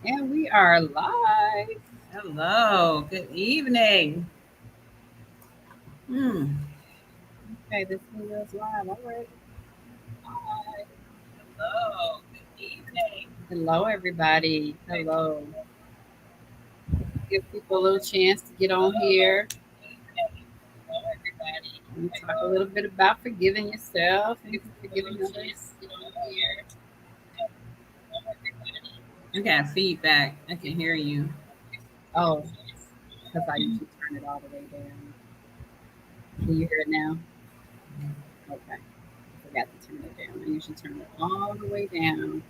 And we are live. Hello, good evening. Okay, this video is live. All right. Hi. Hello, good evening. Hello, everybody. Hello. Give people a little chance to get on Hello, here good evening. Hello, everybody. and talk a little bit about forgiving yourself and Give people a forgiving little chance others. to get on here. Hello, everybody. I got feedback. I can hear you. Oh, because I usually turn it all the way down. Can you hear it now? Okay. I forgot to turn it down. I usually turn it all the way down.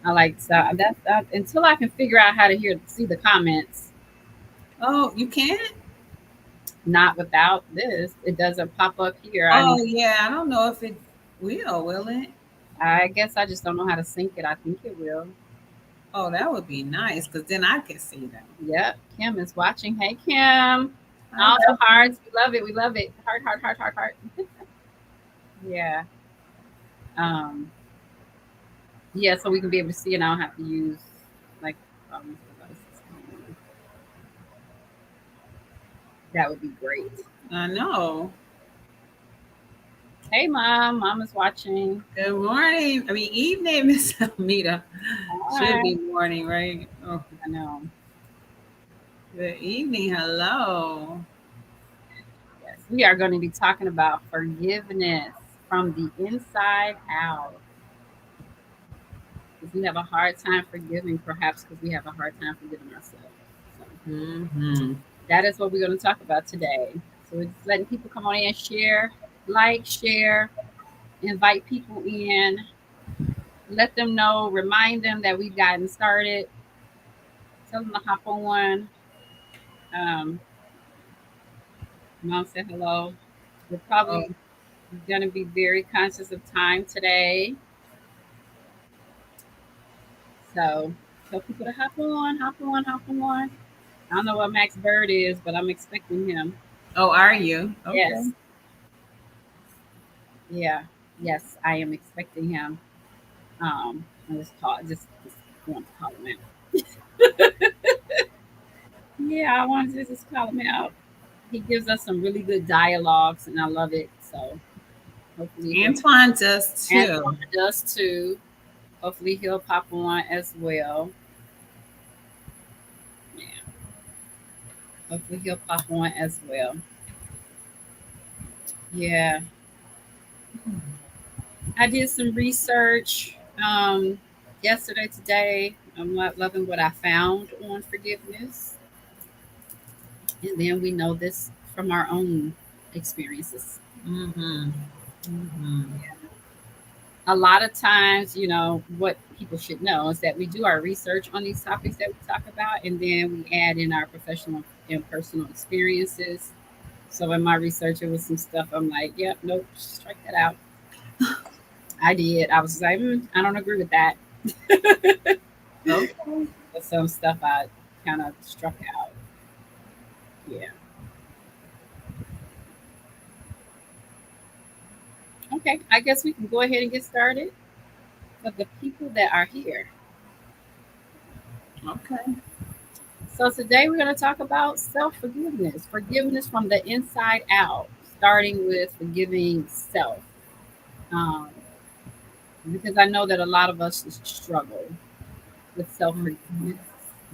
I like so that's until I can figure out how to see the comments. Oh, you can't? Not without this. It doesn't pop up here. Oh, yeah. I don't know if it will it? I guess I just don't know how to sync it. I think it will. Oh, that would be nice because then I can see them. Yep. Kim is watching. Hey, Kim. Hi, All the Kim. hearts. We love it. We love it. Heart, heart, heart, heart, heart. Yeah. Um. Yeah. So we can be able to see, and I don't have to use like devices. That would be great. I know. Hey, mom. Mom is watching. Good morning. I mean, evening, Miss Almeda. Should Hi. be morning, right? Oh, I know. good evening. Hello. Yes. We are going to be talking about forgiveness from the inside out. Because we have a hard time forgiving, perhaps because we have a hard time forgiving ourselves. So Mm-hmm. that is what we're going to talk about today. So we're just letting people come on in, share, like, share, invite people in, let them know, remind them that we've gotten started, tell them to hop on. Um, Mom said hello. We're Oh, probably going to be very conscious of time today. So tell people to hop on, hop on, hop on. I don't know what Max Bird is, but I'm expecting him. oh, are you? Okay. Yes. Yeah. Yes, I am expecting him. I just want to call him out. Yeah, I wanted to just call him out. He gives us some really good dialogues, and I love it. So hopefully he'll. Antoine does too. Antoine does too. Hopefully he'll pop on as well. Yeah, hopefully he'll pop on as well. Yeah, I did some research yesterday, today. I'm loving what I found on forgiveness, and then we know this from our own experiences. Mm-hmm. Mm-hmm. A lot of times, what people should know is that we do our research on these topics that we talk about, and then we add in our professional and personal experiences. So in my research, it was some stuff I'm like, yep, nope, strike that out. I did. I was like, I don't agree with that. Okay. But some stuff I kind of struck out. Yeah. Okay. I guess we can go ahead and get started. For the people that are here. Okay. So today we're going to talk about self forgiveness, forgiveness from the inside out, starting with forgiving self. Um, because I know that a lot of us just struggle with self forgiveness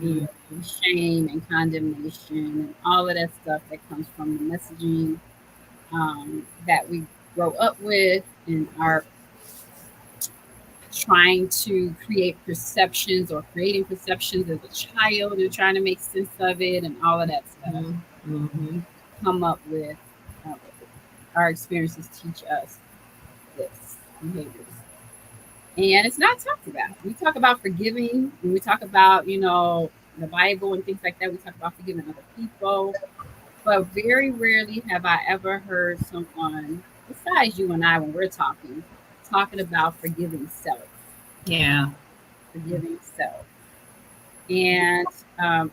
Mm-hmm. and shame and condemnation and all of that stuff that comes from the messaging that we grow up with and are trying to create perceptions or creating perceptions as a child and trying to make sense of it and all of that stuff. Mm-hmm. Come up with uh, our experiences teach us this behaviors. And it's not talked about. We talk about forgiving, and we talk about, the Bible and things like that. We talk about forgiving other people. But very rarely have I ever heard someone, besides you and I, when we're talking about forgiving self, Yeah. forgiving self. And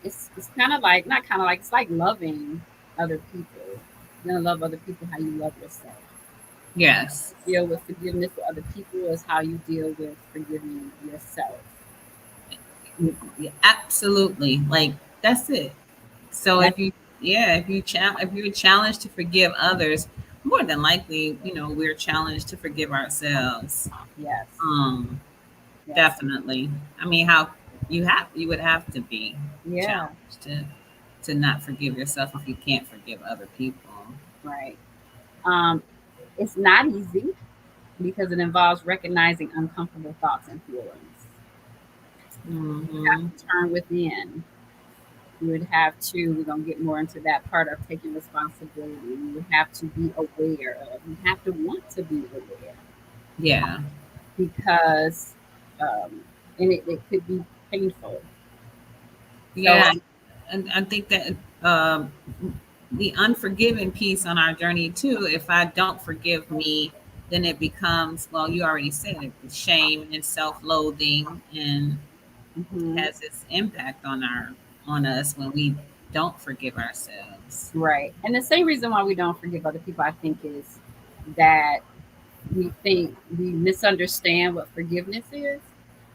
it's kind of like, not kind of like, it's like loving other people. You're going to love other people how you love yourself. Yes. Deal with forgiveness with other people is how you deal with forgiving yourself. Yeah, absolutely. Like that's it. So That's, if you, yeah, if you're challenged to forgive others, more than likely, we're challenged to forgive ourselves. yes, Um, yes, Definitely. I mean, you would have to be yeah, challenged to not forgive yourself if you can't forgive other people. right. Um, it's not easy because it involves recognizing uncomfortable thoughts and feelings. You have Hmm. to turn within. You would have to, we're going to get more into that part of taking responsibility. You would have to be aware of, you have to want to be aware Yeah. because, um, and it could be painful. So, Yeah. And I think that the unforgiving piece on our journey too, if I don't forgive me, then it becomes, well, you already said it, shame and self-loathing, and mhm, has its impact on us when we don't forgive ourselves. right. And the same reason why we don't forgive other people, I think, is that we think we misunderstand what forgiveness is.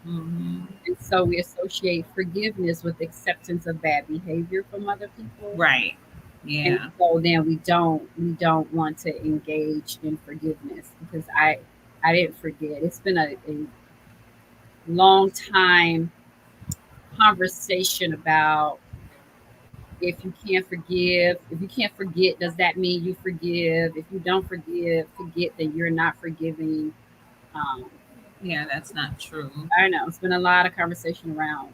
Hmm. And so we associate forgiveness with acceptance of bad behavior from other people. Right. And Yeah. so then we don't want to engage in forgiveness because I didn't forget. It's been a long time conversation about if you can't forget, does that mean you forgive? If you don't forget, then you're not forgiving. Um, Yeah, that's not true. I don't know. It's been a lot of conversation around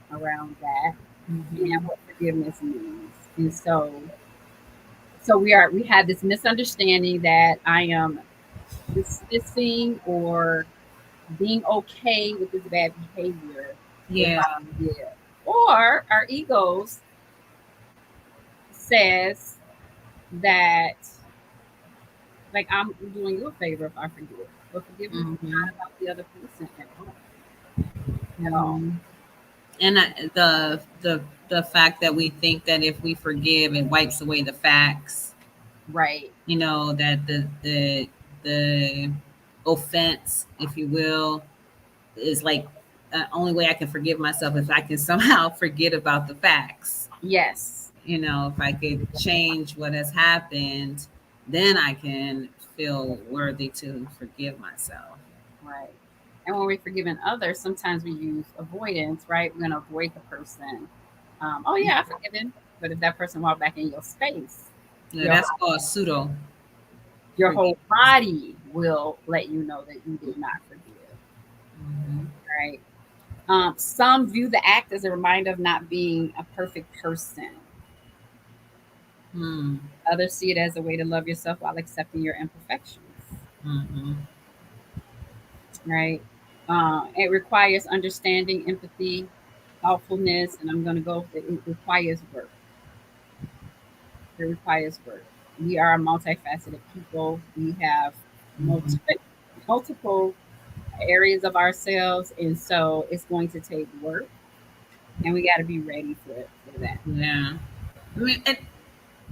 that and Hmm. what forgiveness means. And so we have this misunderstanding that I am dismissing or being okay with this bad behavior if Yeah. I forgive. Or our egos says that like I'm doing you a favor if I forgive. But forgiveness is Hmm. not about the other person at all. At all. Hmm. And the fact that we think that if we forgive, it wipes away the facts. Right. That the offense, if you will, is like the only way I can forgive myself if I can somehow forget about the facts. Yes. If I could change what has happened, then I can feel worthy to forgive myself. Right. And when we're forgiving others, sometimes we use avoidance, right? We're gonna avoid the person. Oh yeah, I forgiven. But if that person walk back in your space, Yeah, your that's called pseudo your whole forgiveness. body will let you know that you did not forgive. Hmm. Right. Some view the act as a reminder of not being a perfect person. Hmm. Others see it as a way to love yourself while accepting your imperfections. Hmm. Right. It requires understanding, empathy, thoughtfulness, and I'm going to go. It requires work. It requires work. We are multifaceted people. We have Hmm. multiple areas of ourselves, and so it's going to take work, and we got to be ready for that. Yeah. I mean,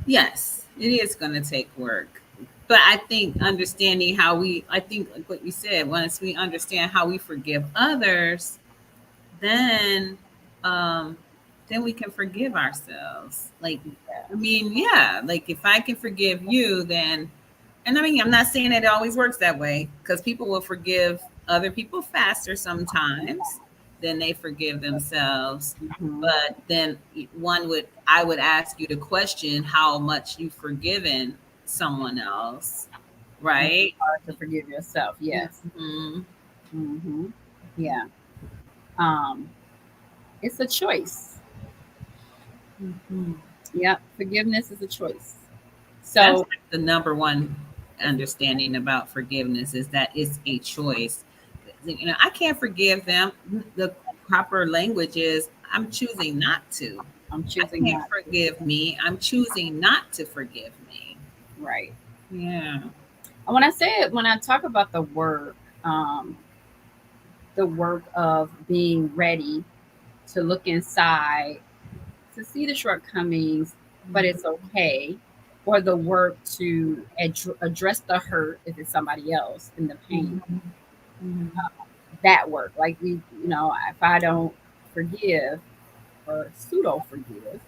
yes, it is going to take work. But I think understanding I think like what you said, once we understand how we forgive others, then um then we can forgive ourselves. Like, Yeah. I mean, yeah, like if I can forgive you, then, and I mean, I'm not saying that it always works that way, because people will forgive other people faster sometimes than they forgive themselves. Mhm. But then I would ask you to question how much you've forgiven someone else, And it's right? hard to forgive yourself. Yes. Hmm. Hmm. Yeah. Um, it's a choice. Hmm. Yep. Forgiveness is a choice. That's So like the number one it's, understanding about forgiveness, is that it's a choice. I can't forgive them. The proper language is, I'm choosing not to. I'm I choosing can't not to. forgive me. I'm choosing not to forgive me. Right. Yeah. And when I talk about um, the work of being ready to look inside, to see the shortcomings, but it's okay, or the work to address the hurt if it's somebody else and the pain, Mhm. Mhm. that work. Like if I don't forgive or pseudo forgive,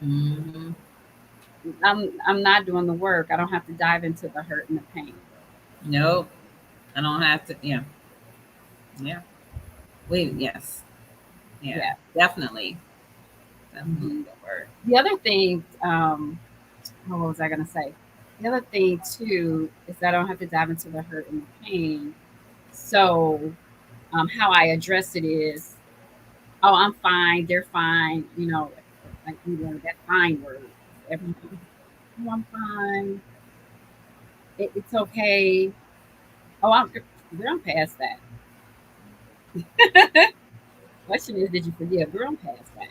Hmm. I'm not doing the work. I don't have to dive into the hurt and the pain. Nope. I don't have to. Yeah. Yeah. Wait. Yes. Yeah. Yeah. Definitely. Definitely Mhm. the word. The other thing, what was I going to say? The other thing too is that I don't have to dive into the hurt and the pain. So how I address it is, oh, I'm fine. They're fine. Like we learned that fine word. Everything. Oh, I'm fine. It's okay. Oh, we're on past that. Question is, did you forgive? We're on past that.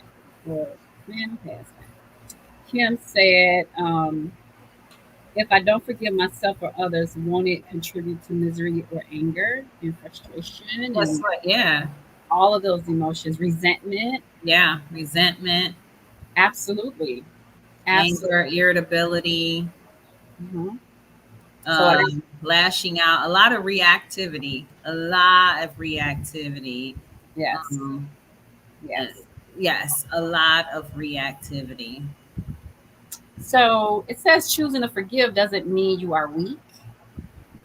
Or man, I'm past that. Kim said, if I don't forgive myself or others, won't it contribute to misery or anger and frustration That's and what. Yeah. all of those emotions? Resentment? Yeah. Resentment, Absolutely. Absolutely. anger, irritability, Mhm. So I, lashing out, a lot of reactivity, a lot of reactivity. yes, Um, uh, yes. yes, a lot of reactivity. So it says choosing to forgive doesn't mean you are weak.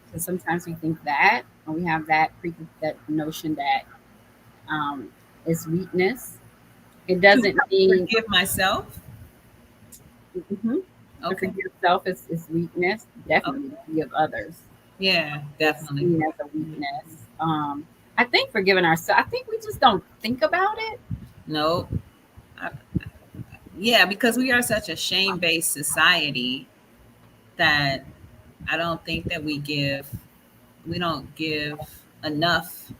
Because sometimes we think that, and we have that notion that um, it's weakness. It To doesn't mean forgive myself. mhm, to Okay. forgive self is weakness. Definitely to Okay. forgive others Yeah, is definitely. seen as a weakness. I think forgiving ourselves. I think we just don't think about it. No. I, yeah, because we are such a shame-based society that I don't think that we don't give enough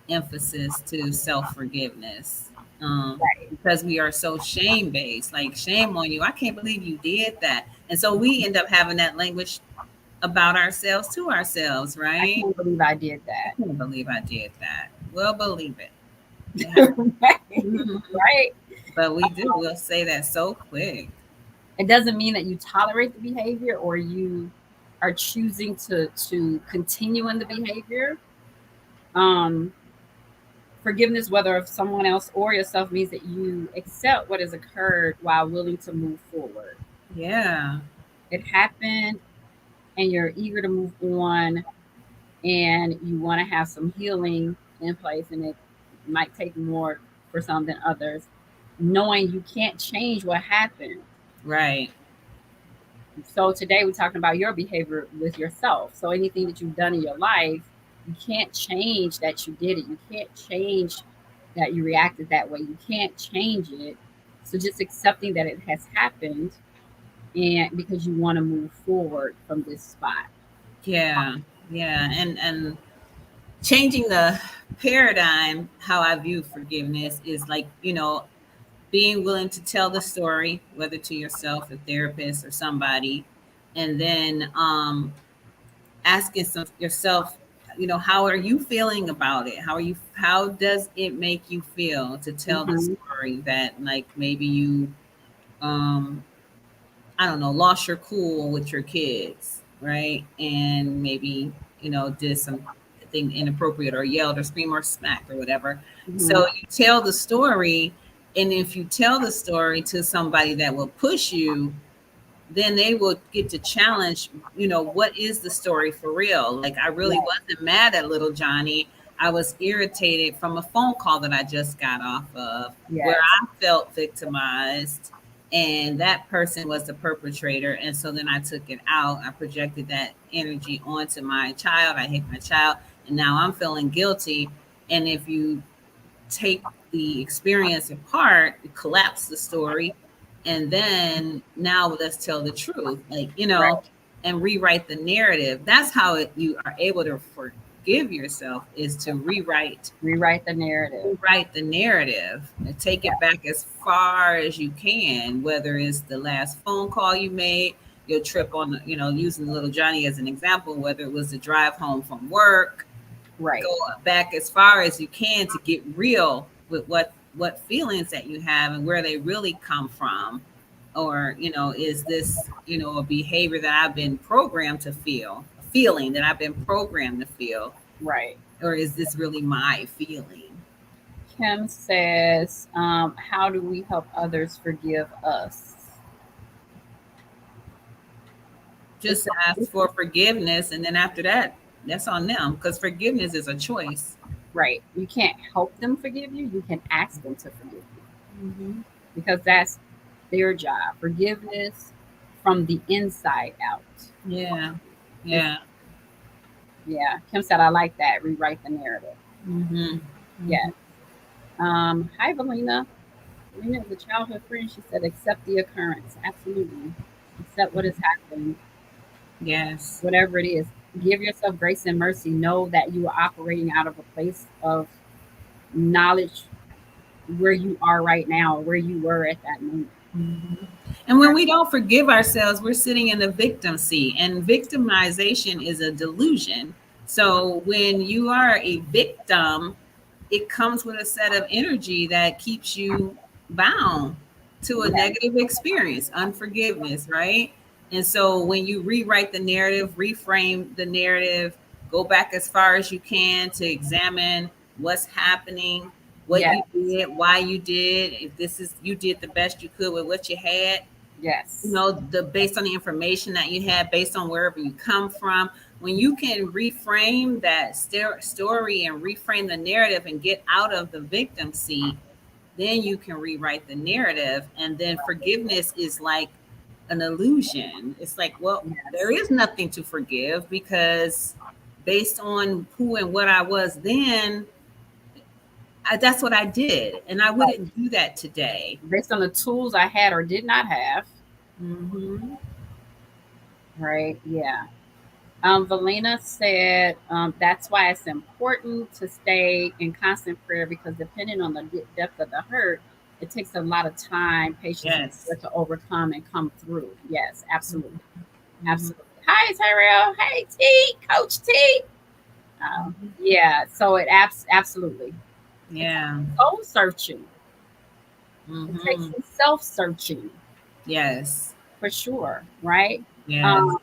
emphasis to self forgiveness, Right. because we are so shame based. Like, shame on you. I can't believe you did that. And so we end up having that language about ourselves to ourselves, I right? can't believe I did I that. can't believe I did that. Well, believe it. Yeah. Right. Mhm. Right. But we do. We'll say that so quick. It doesn't mean that you tolerate the behavior or you are choosing to continue in the behavior. Um, Forgiveness, whether of someone else or yourself, means that you accept what has occurred while willing to move forward. Yeah. It happened, and you're eager to move on, and you want to have some healing in place, and it might take more for some than others. Knowing you can't change what happened. Right. So today we're talking about your behavior with yourself. So anything that you've done in your life, you can't change that you did it. You can't change that you reacted that way. You can't change it. So just accepting that it has happened and because you want to move forward from this spot. Yeah. Yeah. And changing the paradigm, how I view forgiveness is like, being willing to tell the story, whether to yourself, a therapist, or somebody, and then asking yourself, how are you feeling about it? How does it make you feel to tell the Hmm. story that, like, maybe you, um, I don't know, lost your cool with your kids, right? And maybe, did something inappropriate or yelled or screamed or smacked or whatever. Hmm. So you tell the story. And if you tell the story to somebody that will push you, then they will get to challenge, what is the story for real? Like, I really Right. wasn't mad at little Johnny. I was irritated from a phone call that I just got off of where Yes. I felt victimized and that person was the perpetrator. And so then I took it out. I projected that energy onto my child. I hit my child and now I'm feeling guilty. And if you take the experience apart, collapse the story, and then now let's tell the truth, like, Right. and rewrite the narrative. That's how you are able to forgive yourself, is to Rewrite the narrative. rewrite the narrative and take Yeah. it back as far as you can, whether it's the last phone call you made, your trip on, using little Johnny as an example, whether it was the drive home from work. Right. Go back as far as you can to get real with what feelings that you have and where they really come from. Or, is this, a behavior that I've been programmed to feel, a feeling that I've been programmed to feel, Right. or is this really my feeling? Kim says, how do we help others forgive us? Just ask for forgiveness, and then after that, that's on them, because forgiveness is a choice. Right. You can't help them forgive you. You can ask them to forgive you Mm-hmm. because that's their job. Forgiveness from the inside out. Yeah. It's, Yeah. yeah. Kim said, I like that. Rewrite the narrative. Mm-hmm. Yes. Hi, Valina. Valina is a childhood friend. She said, accept the occurrence. Absolutely. Accept what has happened, Yes. whatever it is. Give yourself grace and mercy. Know that you are operating out of a place of knowledge where you are right now, where you were at that moment. Mhm. And when we don't forgive ourselves, we're sitting in the victim seat, and victimization is a delusion. So when you are a victim, it comes with a set of energy that keeps you bound to a Yes, negative experience, unforgiveness, right? And so when you rewrite the narrative, reframe the narrative, go back as far as you can to examine what's happening, what yes, you did, why you did, if this is you did the best you could with what you had, yes, the based on the information that you had, based on wherever you come from. When you can reframe that story and reframe the narrative and get out of the victim seat, then you can rewrite the narrative. And then forgiveness is like an illusion. It's like, well, there yes. is nothing to forgive, because based on who and what I was then, that's what I did, and I Right. wouldn't do that today. Based on the tools I had or did not have. Mm-hmm. Right. Yeah. Valena said that's why it's important to stay in constant prayer because depending on the depth of the hurt, it takes a lot of time, patience, and Yes. effort to overcome and come through. Yes, absolutely. Mm-hmm. Absolutely. Hi, Tyrell. Hey, T, Coach T. Yeah, so absolutely. It takes Yeah. soul searching. It takes Mm-hmm. some self searching Yes. for sure, right? Yes. Um,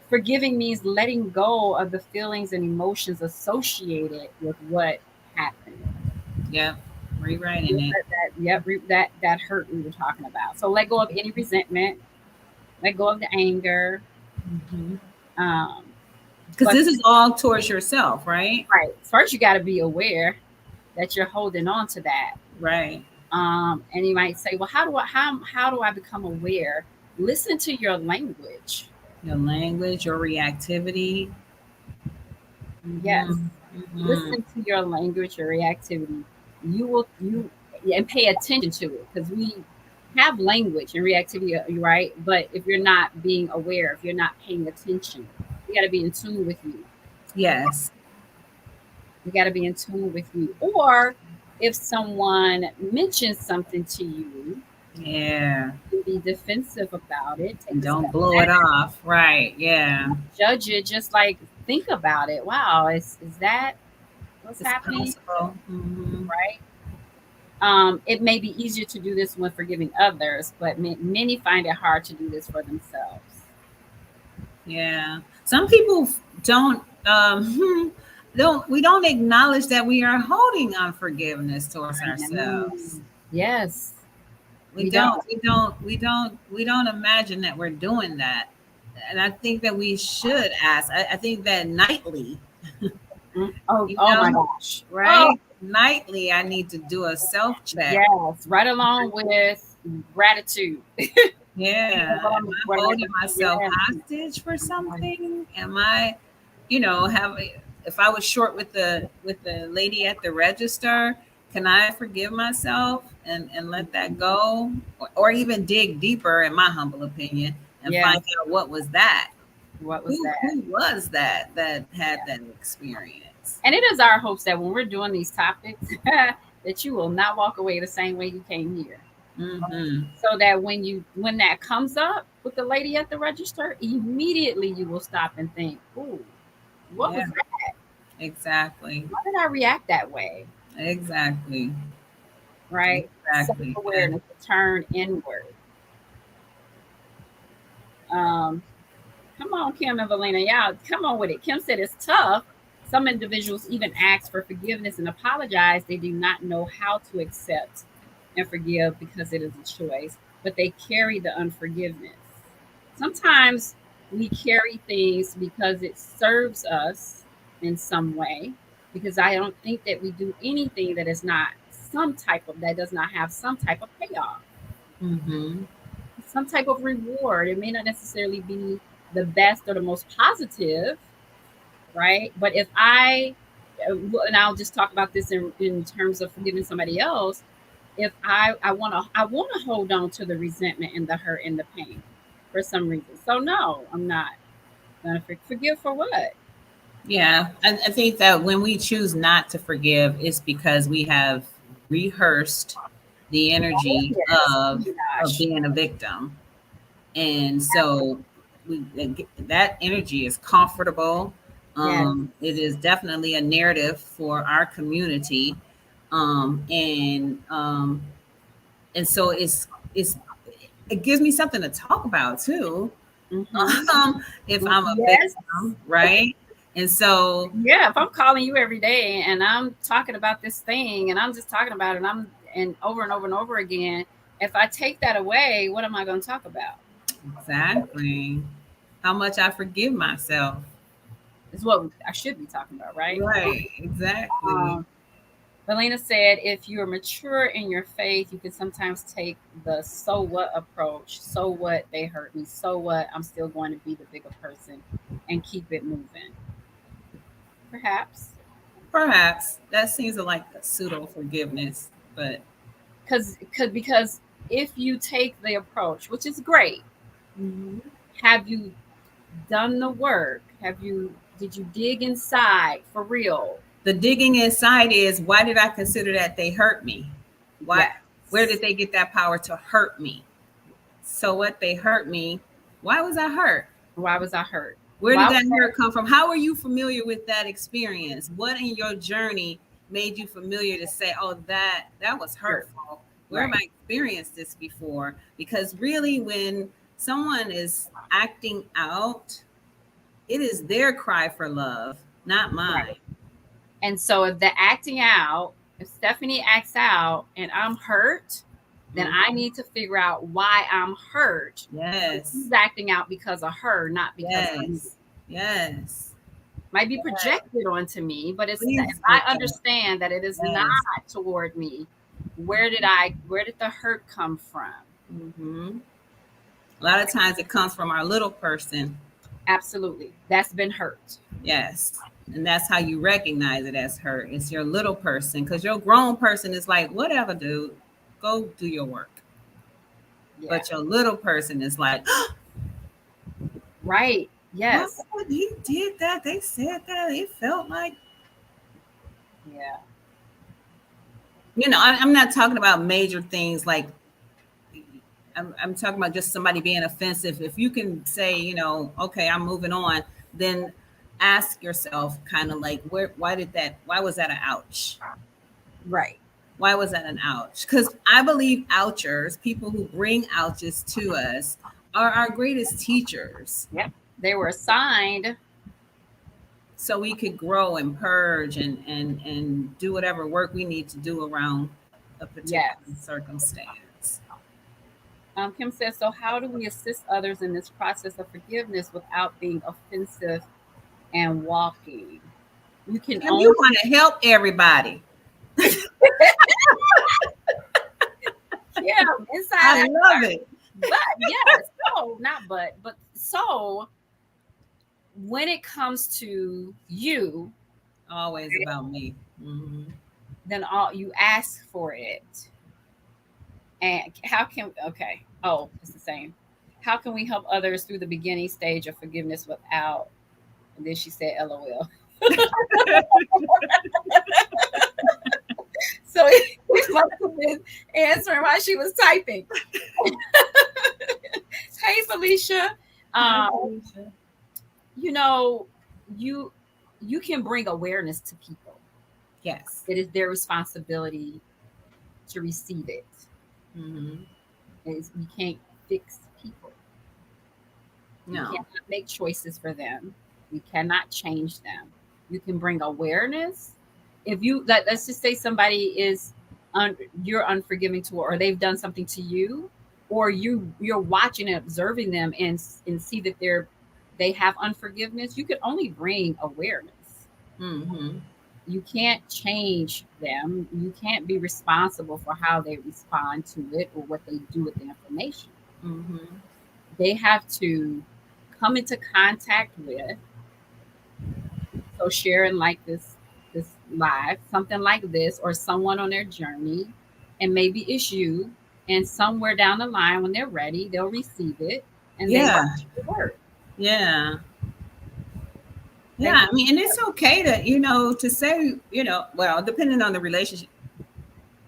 Forgiving means letting go of the feelings and emotions associated with what happened. Yep. Rewriting it. That hurt we were talking about. So let go of any resentment, let go of the anger. Mm-hmm. Um, Because but this is all towards yourself, right? right, first you got to be aware that you're holding on to that. Right. And you might say, well, how do I become aware? Listen to your language. Your language, your reactivity. Yes, Mm-hmm. Mm-hmm. listen to your language, your reactivity. You and pay attention to it because we have language and reactivity, right? But if you're not being aware, if you're not paying attention, you got to be in tune with you. Yes. You got to be in tune with you. Or if someone mentions something to you, Yeah. you be defensive about it. Take And a don't step blow it back, off. Right. Yeah. judge it. Just like think about it. Wow, is that what's It's happening? possible. Mm-hmm. Right? It may be easier to do this when forgiving others, but many find it hard to do this for themselves. Yeah. Some people don't don't we don't acknowledge that we are holding unforgiveness towards I know. ourselves. Yes, We we don't don't. we don't we don't we don't imagine that we're doing that. And I think that we should ask. I think that nightly, Oh, you oh my know, gosh. Oh, right? Nightly I need to do a self check. yes. Right along with gratitude. Yeah. Am I What am I? holding myself Yeah. hostage for something? Am I, have if I was short with the lady at the register, can I forgive myself and let that go? Or even dig deeper, in my humble opinion, and Yeah. find out what was that? What was that? Who was that had Yeah. that experience? And it is our hopes that when we're doing these topics, that you will not walk away the same way you came here. Mm-hmm. So that when that comes up with the lady at the register, immediately you will stop and think, "Ooh, what Yeah, was that? exactly. Why did I react that way?" Exactly. Right? Self Exactly. Yeah. awareness, turn inward. Um, Come on, Kim and Valina, y'all, come on with it. Kim said it's tough Some individuals even ask for forgiveness and apologize. They do not know how to accept and forgive because it is a choice, but they carry the unforgiveness. Sometimes we carry things because it serves us in some way, because I don't think that we do anything that is not that does not have some type of payoff, Mm-hmm. some type of reward. It may not necessarily be the best or the most positive, right? But if and I'll just talk about this in terms of forgiving somebody else. If I want to hold on to the resentment and the hurt and the pain for some reason. So no, I'm not gonna forgive for what? Yeah, I think that when we choose not to forgive, it's because we have rehearsed the Oh energy yes. Oh of my of gosh. being a victim, and so that energy is comfortable. Yes. It is definitely a narrative for our community, um, and um, and so it's it gives me something to talk about too. Mm-hmm. If I'm a Yes. victim, right? And so Yeah. If I'm calling you every day and I'm talking about this thing and I'm just talking about it and over and over and over again, if I take that away, what am I going to talk about? exactly how much I forgive myself. Is what I should be talking about, right? Right, exactly. Um, Melina said, if you're mature in your faith, you can sometimes take the so what approach. So what, they hurt me. So what, I'm still going to be the bigger person and keep it moving. Perhaps. Perhaps that seems like a pseudo forgiveness, but Because if you take the approach, which is great, mhm. have you done the work? Did you dig inside for real? The digging inside is, why did I consider that they hurt me? Why? Where Yes. did they get that power to hurt me? So what, they hurt me? Why was I hurt? Why was I hurt? Where Why did was that that hurt come from? How are you familiar with that experience? What in your journey made you familiar to say, "Oh, that was hurt? hurtful"? Where have Right. I experienced this before? Because really, when someone is acting out, it is their cry for love, not Right. mine. And so if the acting out, if Stephanie acts out and I'm hurt, then Mhm. I need to figure out why I'm hurt. Because Yes, she's acting out because of her, not because of me. yes, yes. Might be projected onto me, but it's if Please I get that. understand that it is not Yes. toward me, where did the hurt come from? Hmm. A lot of times it comes from our little person. Absolutely. That's been hurt. Yes. And that's how you recognize it as hurt. It's your little person. Because your grown person is like, whatever, dude, go do your work. Yeah. But your little person is like, Right. what? Yes. He did that. They said that. It felt like, Yeah. I'm not talking about major things like, I'm talking about just somebody being offensive. If you can say, okay, I'm moving on, then ask yourself kind of like, why was that an ouch? Right. Why was that an ouch? Because I believe ouchers, people who bring ouches to us, are our greatest teachers. Yep. They were assigned. So we could grow and purge and do whatever work we need to do around a particular Yes. circumstance. Kim says, so how do we assist others in this process of forgiveness without being offensive and walking? You can Kim, you only, want to help everybody. yeah, inside I out. love it. But yes, so not but so when it comes to you, Always about me. Hmm. then all you ask for it. And how can okay? Oh, it's the same. How can we help others through the beginning stage of forgiveness without? And then she said, "LOL." So he must have been answering while she was typing. Hey, Felicia. Hi, Um, Felicia. you know, you you can bring awareness to people. Yes. It is their responsibility to receive it. Hmm. You can't fix people. We No. cannot make choices for them. We cannot change them. You can bring awareness. If you let's just say somebody is you're unforgiving to, or they've done something to you, or you're watching and observing them and see that they have unforgiveness. You can only bring awareness. Mm-hmm. You can't change them. You can't be responsible for how they respond to it or what they do with the information. Mm-hmm. They have to come into contact with, so sharing like this live, something like this, or someone on their journey, and maybe it's you, and somewhere down the line when they're ready, they'll receive it and they Yeah. watch the word. Yeah. They Yeah. watch I mean, and the it's word. okay to, to say, well, depending on the relationship,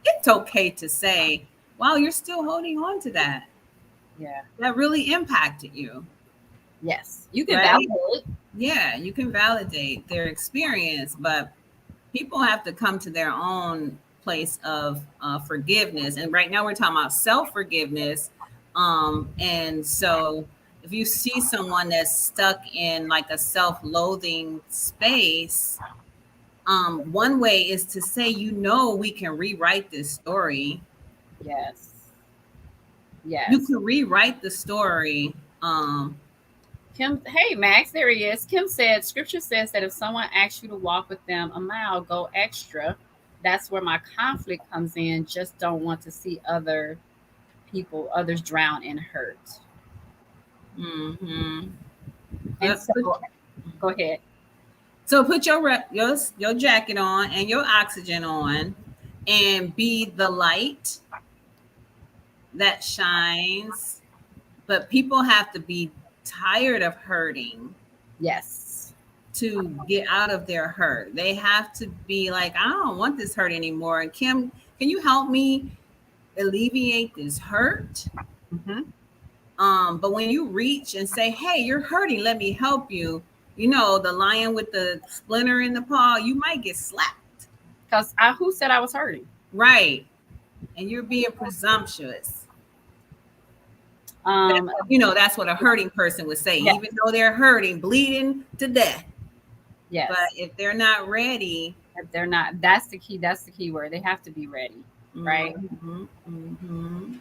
it's okay to say, wow, you're still holding on to that. Yeah. That really impacted you, Yes. You can right? validate. Yeah. You can validate their experience, but people have to come to their own place of forgiveness. And right now we're talking about self forgiveness. And so if you see someone that's stuck in like a self loathing space, one way is to say, we can rewrite this story. Yes. You Yes. can rewrite the story. Kim, hey Max, there he is. Kim said, Scripture says that if someone asks you to walk with them a mile, go extra. That's where my conflict comes in. Just don't want to see others drown in hurt. Mhm. And But so, go ahead. So put your jacket on and your oxygen on, and be the light that shines. But people have to be tired of hurting Yes. to get out of their hurt. They have to be like, I don't want this hurt anymore. And Kim, can you help me alleviate this hurt? Mm-hmm. But when you reach and say, hey, you're hurting, let me help you, the lion with the splinter in the paw, you might get slapped. Because who said I was hurting? Right. And you're being presumptuous. Um, That's what a hurting person would say, yes, even though they're hurting, bleeding to death. But yes. if they're not ready, If they're not, that's the key. That's the key word. They have to be ready, right? mm-hmm, mm-hmm.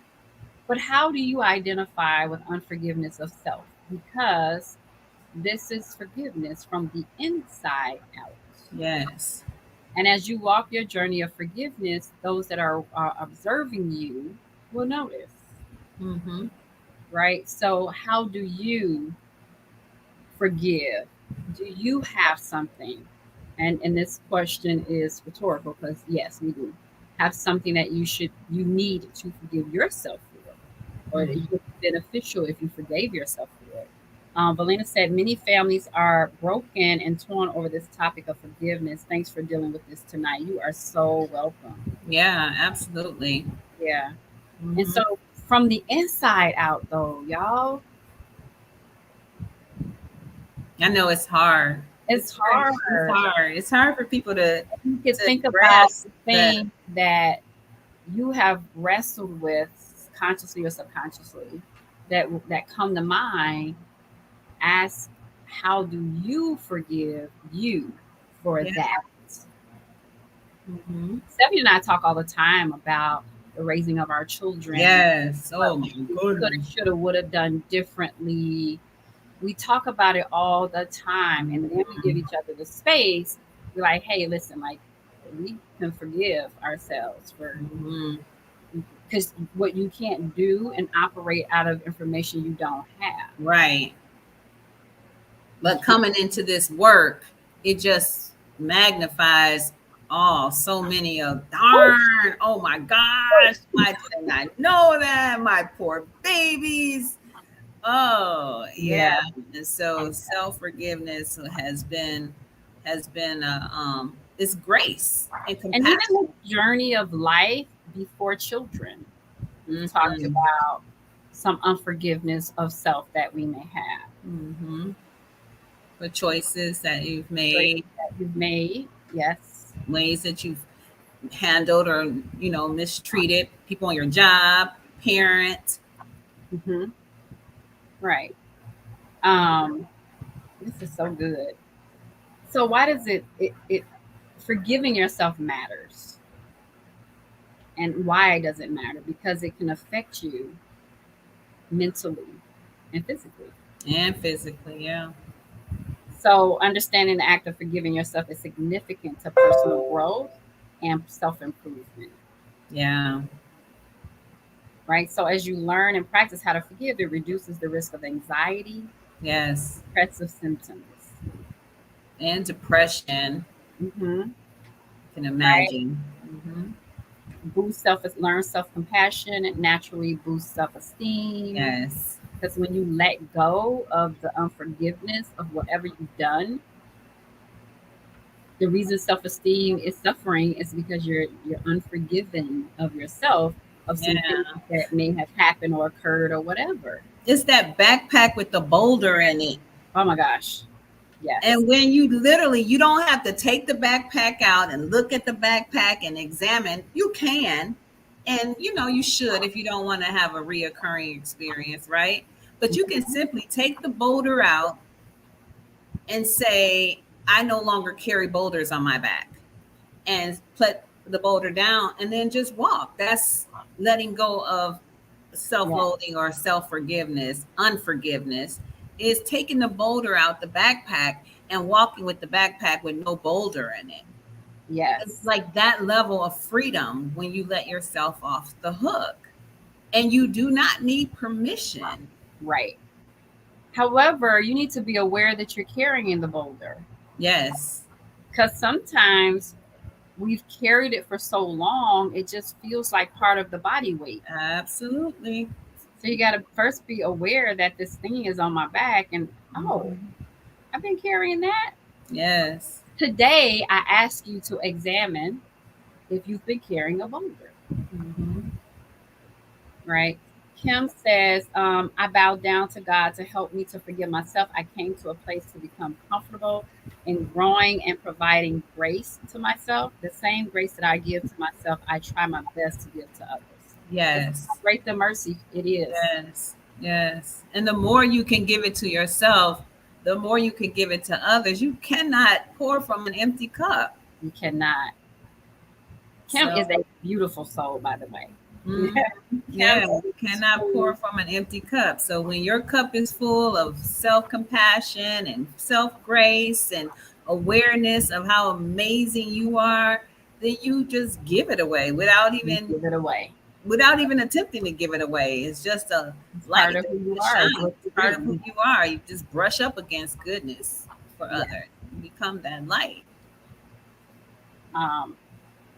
But how do you identify with unforgiveness of self? Because this is forgiveness from the inside out. Yes. And as you walk your journey of forgiveness, those that are observing you will notice, Mm-hmm. right? So, how do you forgive? Do you have something? And this question is rhetorical because yes, we do have something that you need to forgive yourself for, or it Mm-hmm. would be beneficial if you forgave yourself for it. Valina said many families are broken and torn over this topic of forgiveness. Thanks for dealing with this tonight. You are so welcome. Yeah, absolutely. Yeah. And Mm-hmm. so from the inside out though, y'all, I know it's hard. it's It's very, it's hard. hard. It's hard for people to You could think about grasp the that. thing that you have wrestled with consciously or subconsciously that come to mind. Ask, how do you forgive you for Yeah. that? Mm-hmm. Stephanie and I talk all the time about the raising of our children, Yes. what Oh my we could have, goodness. should have, would have done differently. We talk about it all the time, and then we give each other the space. We're like, hey, listen, like we can forgive ourselves for, Mm-hmm. because what you can't do and operate out of information you don't have. Right. You But can't. coming into this work, it just magnifies so many of darn, oh my gosh, why did I not know that? My poor babies. Oh yeah. Yeah. And so self-forgiveness has been it's grace and And even compassion. the journey of life before children, we've talked Mm-hmm. about some unforgiveness of self that we may have. Mm-hmm. The choices that you've Choices made, that you've made. Yes. ways that you've handled or mistreated people on your job, parent. Hmm. Right. Um, this is so good. So why does it forgiving yourself matters? And why does it matter? Because it can affect you mentally and physically. And physically, yeah. So understanding the act of forgiving yourself is significant to personal growth and self-improvement, Yeah. right? So as you learn and practice how to forgive, it reduces the risk of anxiety, Yes. depressive symptoms. And depression. Hmm. Can Right? imagine. Hmm. Boost learn self-compassion, it naturally boosts self-esteem. Yes. Because when you let go of the unforgiveness of whatever you've done, the reason self-esteem is suffering is because you're unforgiving of yourself of some things Yeah. that may have happened or occurred or whatever. It's that backpack with the boulder in it. Oh my gosh. Yes. And when you literally, you don't have to take the backpack out and look at the backpack and examine. You can, and you should if you don't want to have a reoccurring experience, right? But you can simply take the boulder out and say, I no longer carry boulders on my back, and put the boulder down and then just walk. That's letting go of Yeah. self-loathing or self-forgiveness. Unforgiveness is taking the boulder out the backpack and walking with the backpack with no boulder in it. It's Yes. like that level of freedom when you let yourself off the hook, and you do not need permission. Right. However, you need to be aware that you're carrying the boulder Yes. because sometimes we've carried it for so long, it just feels like part of the body weight. Absolutely. So you got to first be aware that this thing is on my back and, oh, Mhm. I've been carrying that. Yes. Today, I ask you to examine if you've been carrying a boulder, Mhm. right? Kim says, I bowed down to God to help me to forgive myself. I came to a place to become comfortable in growing and providing grace to myself. The same grace that I give to myself, I try my best to give to others. It's Yes. grace and mercy. It is. Yes, yes. And the more you can give it to yourself, the more you can give it to others. You cannot pour from an empty cup. You cannot. Kim is So, a beautiful soul, by the way. mhm, Kim yeah, you is cannot so pour from an empty cup. So, when your cup is full of self compassion and self grace and awareness of how amazing you are, then you just give it away you give it away. without even attempting to give it away. It's just a It's part light of who you that are. It's shines. what you It's part of who do. you are. You just brush up against goodness for Yeah. others. You become that light. Um,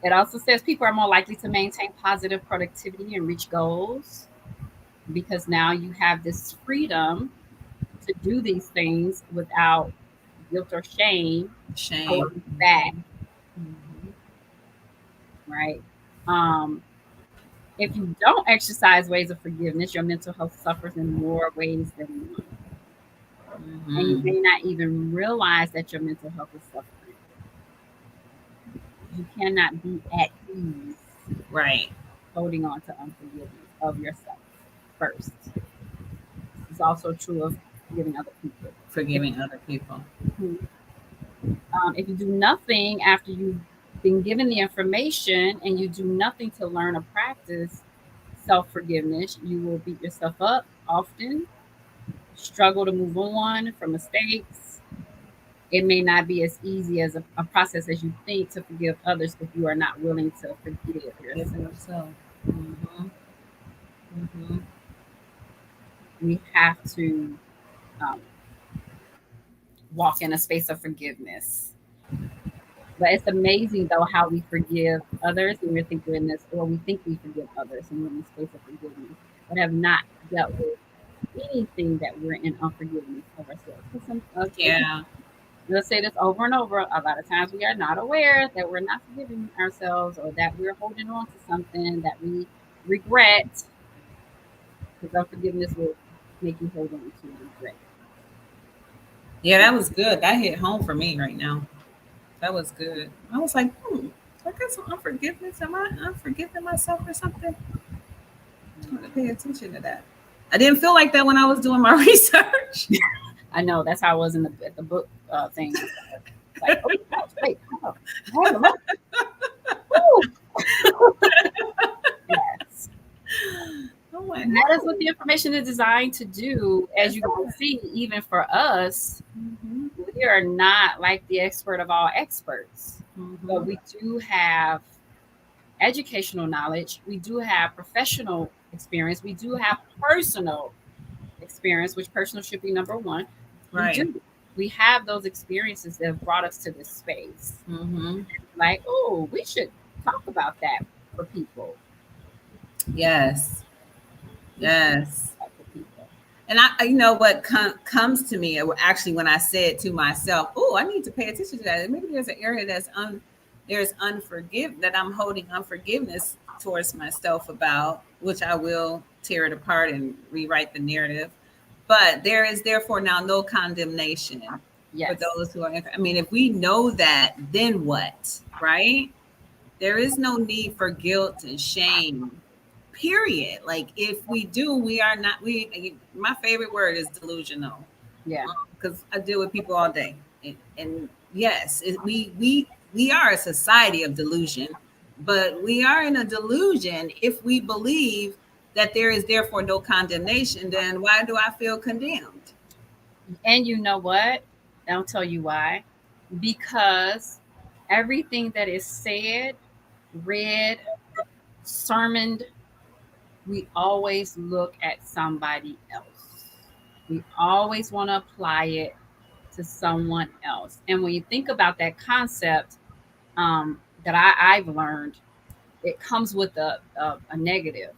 it also says people are more likely to maintain positive productivity and reach goals because now you have this freedom to do these things without guilt or shame Shame. holding you back, Mhm. right? Um, if you don't exercise ways of forgiveness, your mental health suffers in more ways than one. And you Mhm. may not even realize that your mental health is suffering. You cannot be at ease Right. holding on to unforgiveness of yourself first. It's also true of forgiving other people. If, Forgiving other people. if you do nothing after you've been given the information and you do nothing to learn or practice self forgiveness, you will beat yourself up often, struggle to move on from mistakes. It may not be as easy as a process as you think to forgive others if you are not willing to forgive Forgive yourself. yourself. Mhm. Mhm. We have to um, walk in a space of forgiveness. But it's amazing though how we forgive others and we think we're in this, or we think we forgive others and we're in this space of forgiveness, but have not dealt with anything that we're in unforgiveness of ourselves. Because Yeah. let's say this over and over. A lot of times we are not aware that we're not forgiving ourselves or that we're holding on to something that we regret. Because unforgiveness will make you hold on to regret. Yeah, that was good. That hit home for me right now. That was good. I was like, I got some unforgiveness. Am I unforgiving myself or something? I want to pay attention to that. I didn't feel like that when I was doing my research. I know that's how I was in the at the book thing. like, oh gosh, wait, hold on. I have a look. Woo. Yes. Oh my And that is what the information is designed to do. As you can see, even for us, Mhm. we are not like the expert of all experts, but Mhm. we do have educational knowledge. We do have professional experience. We do have personal experience, which personal should be number one. We Right. do. We have those experiences that have brought us to this space. Mhm. Like, oh, we should talk about that for people. Yes. We should talk Yes. about that for people. And you know what comes to me actually when I said to myself, "Oh, I need to pay attention to that." Maybe there's an area there's that I'm holding unforgiveness towards myself about, which I will tear it apart and rewrite the narrative. But there is therefore now no condemnation for Yes. those who are. I mean, if we know that, then what? Right? There is no need for guilt and shame. Period. Like if we do, we are not. We. My favorite word is delusional Yeah. because I deal with people all day, and yes, we are a society of delusion, but we are in a delusion if we believe that there is therefore no condemnation. Then why do I feel condemned? And you know what? I'll tell you why. Because everything that is said, read, sermoned, we always look at somebody else. We always want to apply it to someone else. And when you think about that concept that I've learned, it comes with a negative,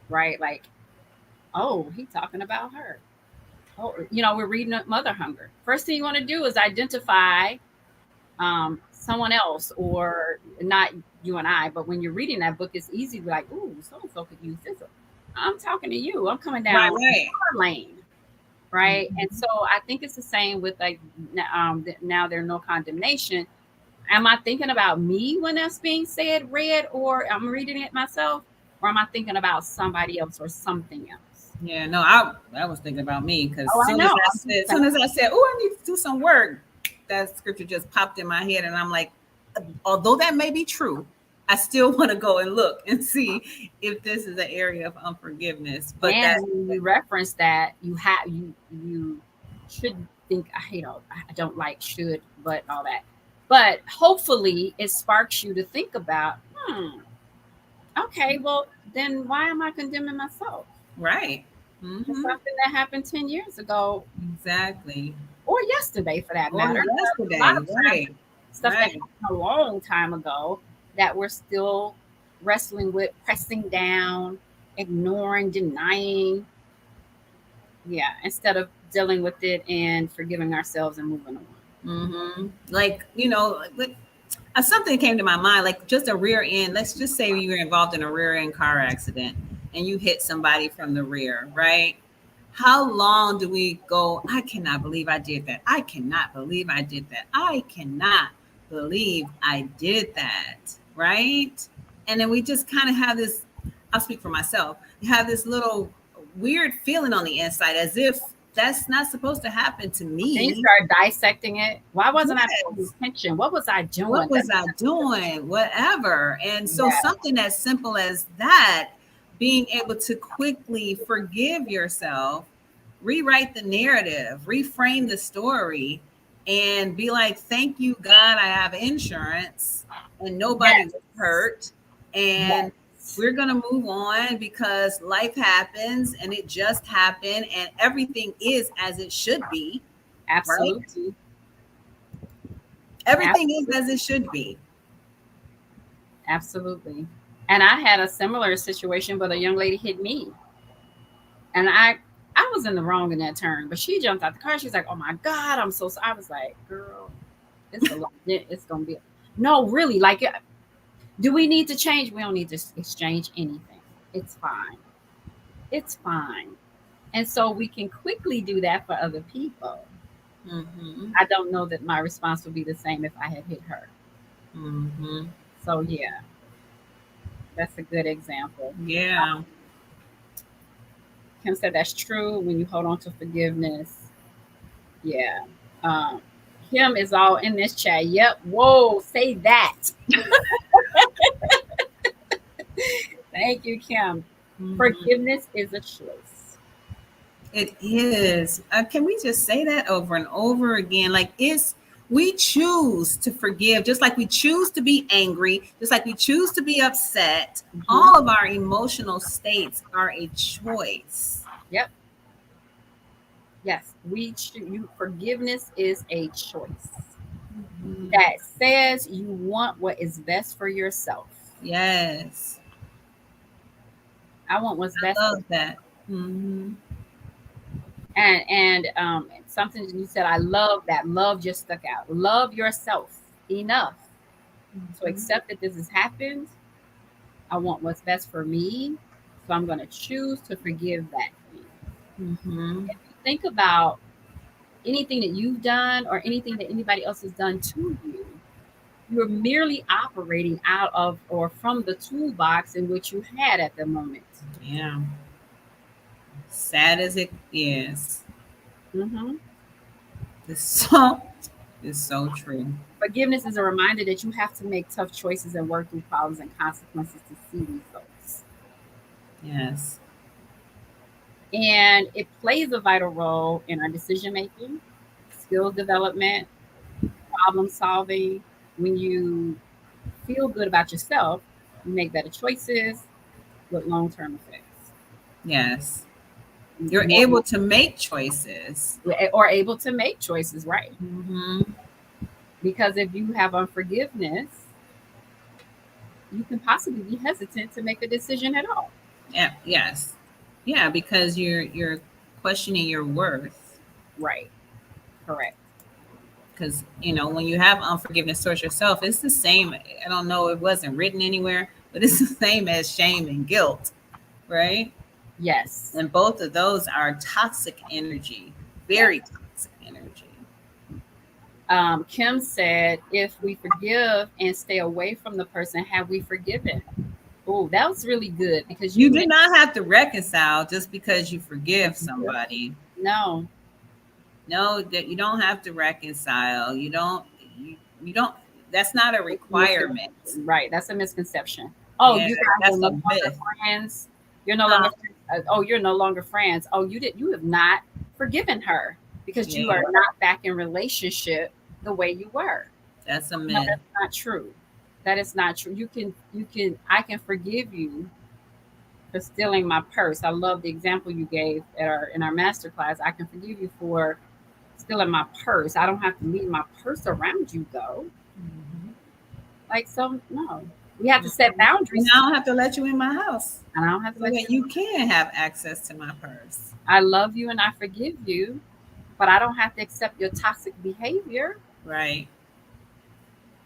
right? Like, oh, he's talking about her. Oh, we're reading Mother Hunger. First thing you want to do is identify someone else, or not you and I, but when you're reading that book, it's easy to be like, ooh, so and so could use this. I'm talking to you. I'm coming Right, down right. your lane, right? And Mhm. so I think it's the same with like now there's no condemnation. Am I thinking about me when that's being said, read, or I'm reading it myself, or am I thinking about somebody else or something else? Yeah, no, I was thinking about me because Oh, I know. I'm just soon as I said, "Oh, I need to do some work," that scripture just popped in my head, and I'm like, although that may be true, I still want to go and look and see if this is an area of unforgiveness. But And that, when you reference that, you should think, I don't like should, but all that. But hopefully it sparks you to think about, okay, well then why am I condemning myself right? for Mm-hmm. something that happened 10 years ago Exactly. or yesterday for that Or matter? A lot yesterday, of times right? stuff that Right. happened a long time ago that we're still wrestling with, pressing down, ignoring, denying. Yeah, instead of dealing with it and forgiving ourselves and moving on. Mm-hmm. Like something came to my mind, like just a rear end. Let's just say you were involved in a rear end car accident and you hit somebody from the rear, right? How long do we go? I cannot believe I did that. I cannot believe I did that. I cannot believe I did that, right? And then we just kind of have this, I'll speak for myself, you have this little weird feeling on the inside as if that's not supposed to happen to Then you me. start dissecting it. Why wasn't I paying Yes. attention? What was I What doing? was I doing? Whatever. And so Yeah, something as simple as that, being able to quickly forgive yourself, rewrite the narrative, reframe the story, and be like, thank you, God, I have insurance and nobody yes, was hurt. And yes, we're going to move on because life happens and it just happened and everything is as it should be, right? absolutely, Everything is as absolutely, it should be. absolutely. And I had a similar situation, but a young lady hit me, and I was in the wrong in that turn, but she jumped out the car. She's like, "Oh my God, I'm so sorry." I was like, "Girl, it's a lot. It's gonna be." No, really. Like, do we need to change? We don't need to exchange anything. It's fine. It's fine. And so we can quickly do that for other people. Mm-hmm. I don't know that my response would be the same if I had hit her. Mm-hmm. So yeah, that's a good example. Yeah. Kim said that's true when you hold on to forgiveness. Yeah. Um, Kim is all in this chat. Yep. Whoa, say that. Thank you, Kim. Mhm. Forgiveness is a choice. It is. Can we just say that over and over again? Like, we choose to forgive, just like we choose to be angry, just like we choose to be upset. Mhm. All of our emotional states are a choice. Yep. Yes, forgiveness is a choice that says you want what is best for yourself. Yes. I want what's I best for love that. Mm-hmm. and something you said, I love that. Love just stuck out. Love yourself enough to accept that this has happened. I want what's best for me, so I'm going to choose to forgive that thing. Mm-hmm. If you think about anything that you've done or anything that anybody else has done to you, you're merely operating out of or from the toolbox in which you had at the moment. Yeah. Sad as it is, Mm-hmm. so it's so true. Forgiveness is a reminder that you have to make tough choices and work through problems and consequences to see results. Yes. And it plays a vital role in our decision making, skills development, problem solving. When you feel good about yourself, you make better choices with long term effects. Yes. You're able to make choices. Or able to make choices, right? Mm-hmm. Because if you have unforgiveness, you can possibly be hesitant to make a decision at all. Yeah. Yes. Yeah, because you're questioning your worth. Right. Correct. Because when you have unforgiveness towards yourself, it's the same. I don't know, it wasn't written anywhere, but it's the same as shame and guilt, right? Yes. And both of those are toxic energy, Yes. very toxic energy. Kim said, if we forgive and stay away from the person, have we forgiven? Oh, that was really good because You you do meant not have to reconcile just because you forgive somebody. no. No, that you don't have to reconcile. You don't. That's not a It's a requirement. right. That's a misconception. Oh, Yeah, you guys are that's no a longer myth. friends. You're no Huh? longer. Oh, you're no longer friends. Oh, you have not forgiven her because you Yeah, are not back in relationship the way you were. that's a No, myth. that's not true. That is not true. I can forgive you for stealing my purse. I love the example you gave in our master class. I can forgive you for stealing my purse. I don't have to leave my purse around you though. Mhm. Like so, no. We have to set And boundaries I too. don't have to let you in my house And I don't have to so let that you. you can have access to my purse. I love you and I forgive you, but I don't have to accept your toxic behavior. Right.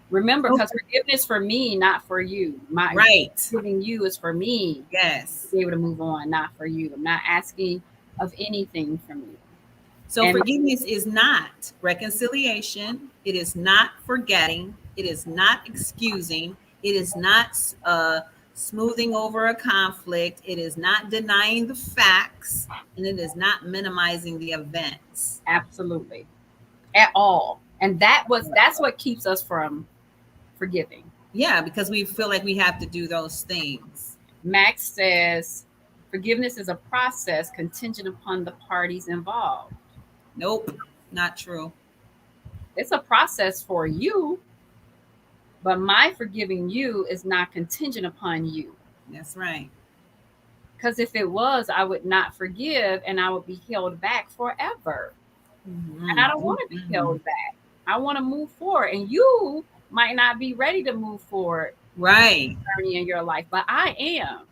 Remember, because Okay. forgiveness for me, not for you. My Right. giving you is for me to Yes. be able to move on, not for you. I'm not asking of anything from you. So And forgiveness is not reconciliation. It is not forgetting. It is not excusing. It is not smoothing over a conflict. It is not denying the facts, and it is not minimizing the events. absolutely, at all. And that's what keeps us from forgiving. Yeah, because we feel like we have to do those things. Max says forgiveness is a process contingent upon the parties involved. Nope, not true. It's a process for you, but my forgiving you is not contingent upon you. That's right. Because if it was, I would not forgive and I would be held back forever. And I Mhm, don't want to be mhm. held back. I want to move forward. And you might not be ready to move forward Right, journey in your life, but I am.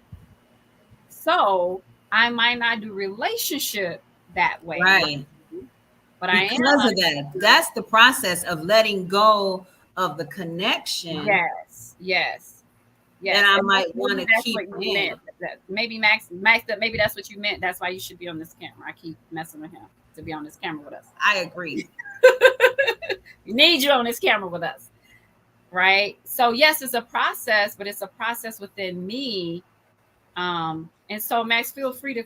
So I might not do relationship that way with right. you, but I Because of am. that, that's the process of letting go of the connection Yes, yes, that yes. I And might want maybe to that's keep what you in. meant. Maybe Max, that maybe that's what you meant. That's why you should be on this camera. I keep messing with him to be on this camera with us. I agree. We need you on this camera with us, right? So yes, it's a process, but it's a process within me. And so Max, feel free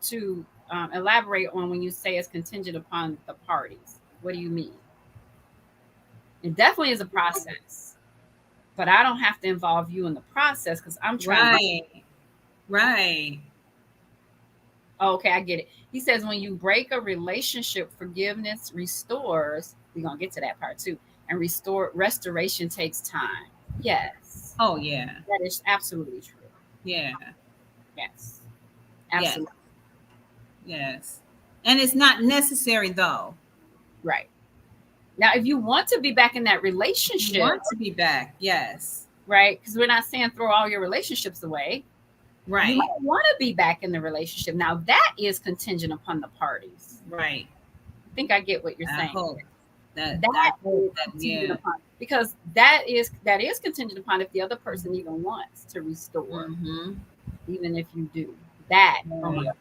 to elaborate on when you say it's contingent upon the parties. What do you mean? It definitely is a process, but I don't have to involve you in the process because I'm trying to. Right. Oh, okay, I get it. He says when you break a relationship, forgiveness restores. We're gonna get to that part too. And restoration takes time. Yes, Oh yeah. that is absolutely true. Yeah. Yes, Yes. absolutely Yes. And it's not necessary though. right. Now, if you want to be back in that You relationship, want to be back. Yes. right? Because we're not saying throw all your relationships away. You Right. might want to be back in the relationship. Now, that is contingent upon the parties. Right. I think I get what you're I saying. hope that That I hope is that contingent yeah. upon because that is contingent upon if the other person even wants to restore, Mm-hmm. even if you do that. Oh my Right. gosh,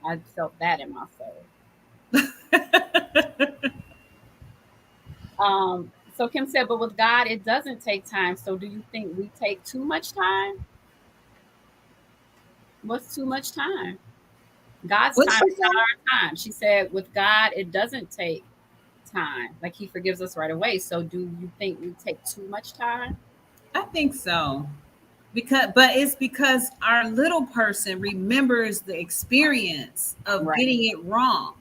I felt that in my soul. So Kim said, but with God, it doesn't take time. So do you think we take too much time? What's too much time? God's What's time she is not say? our time. She said, with God, it doesn't take time. Like he forgives us right away. So do you think we take too much time? I think so. But it's because our little person remembers the experience of Right. getting it wrong.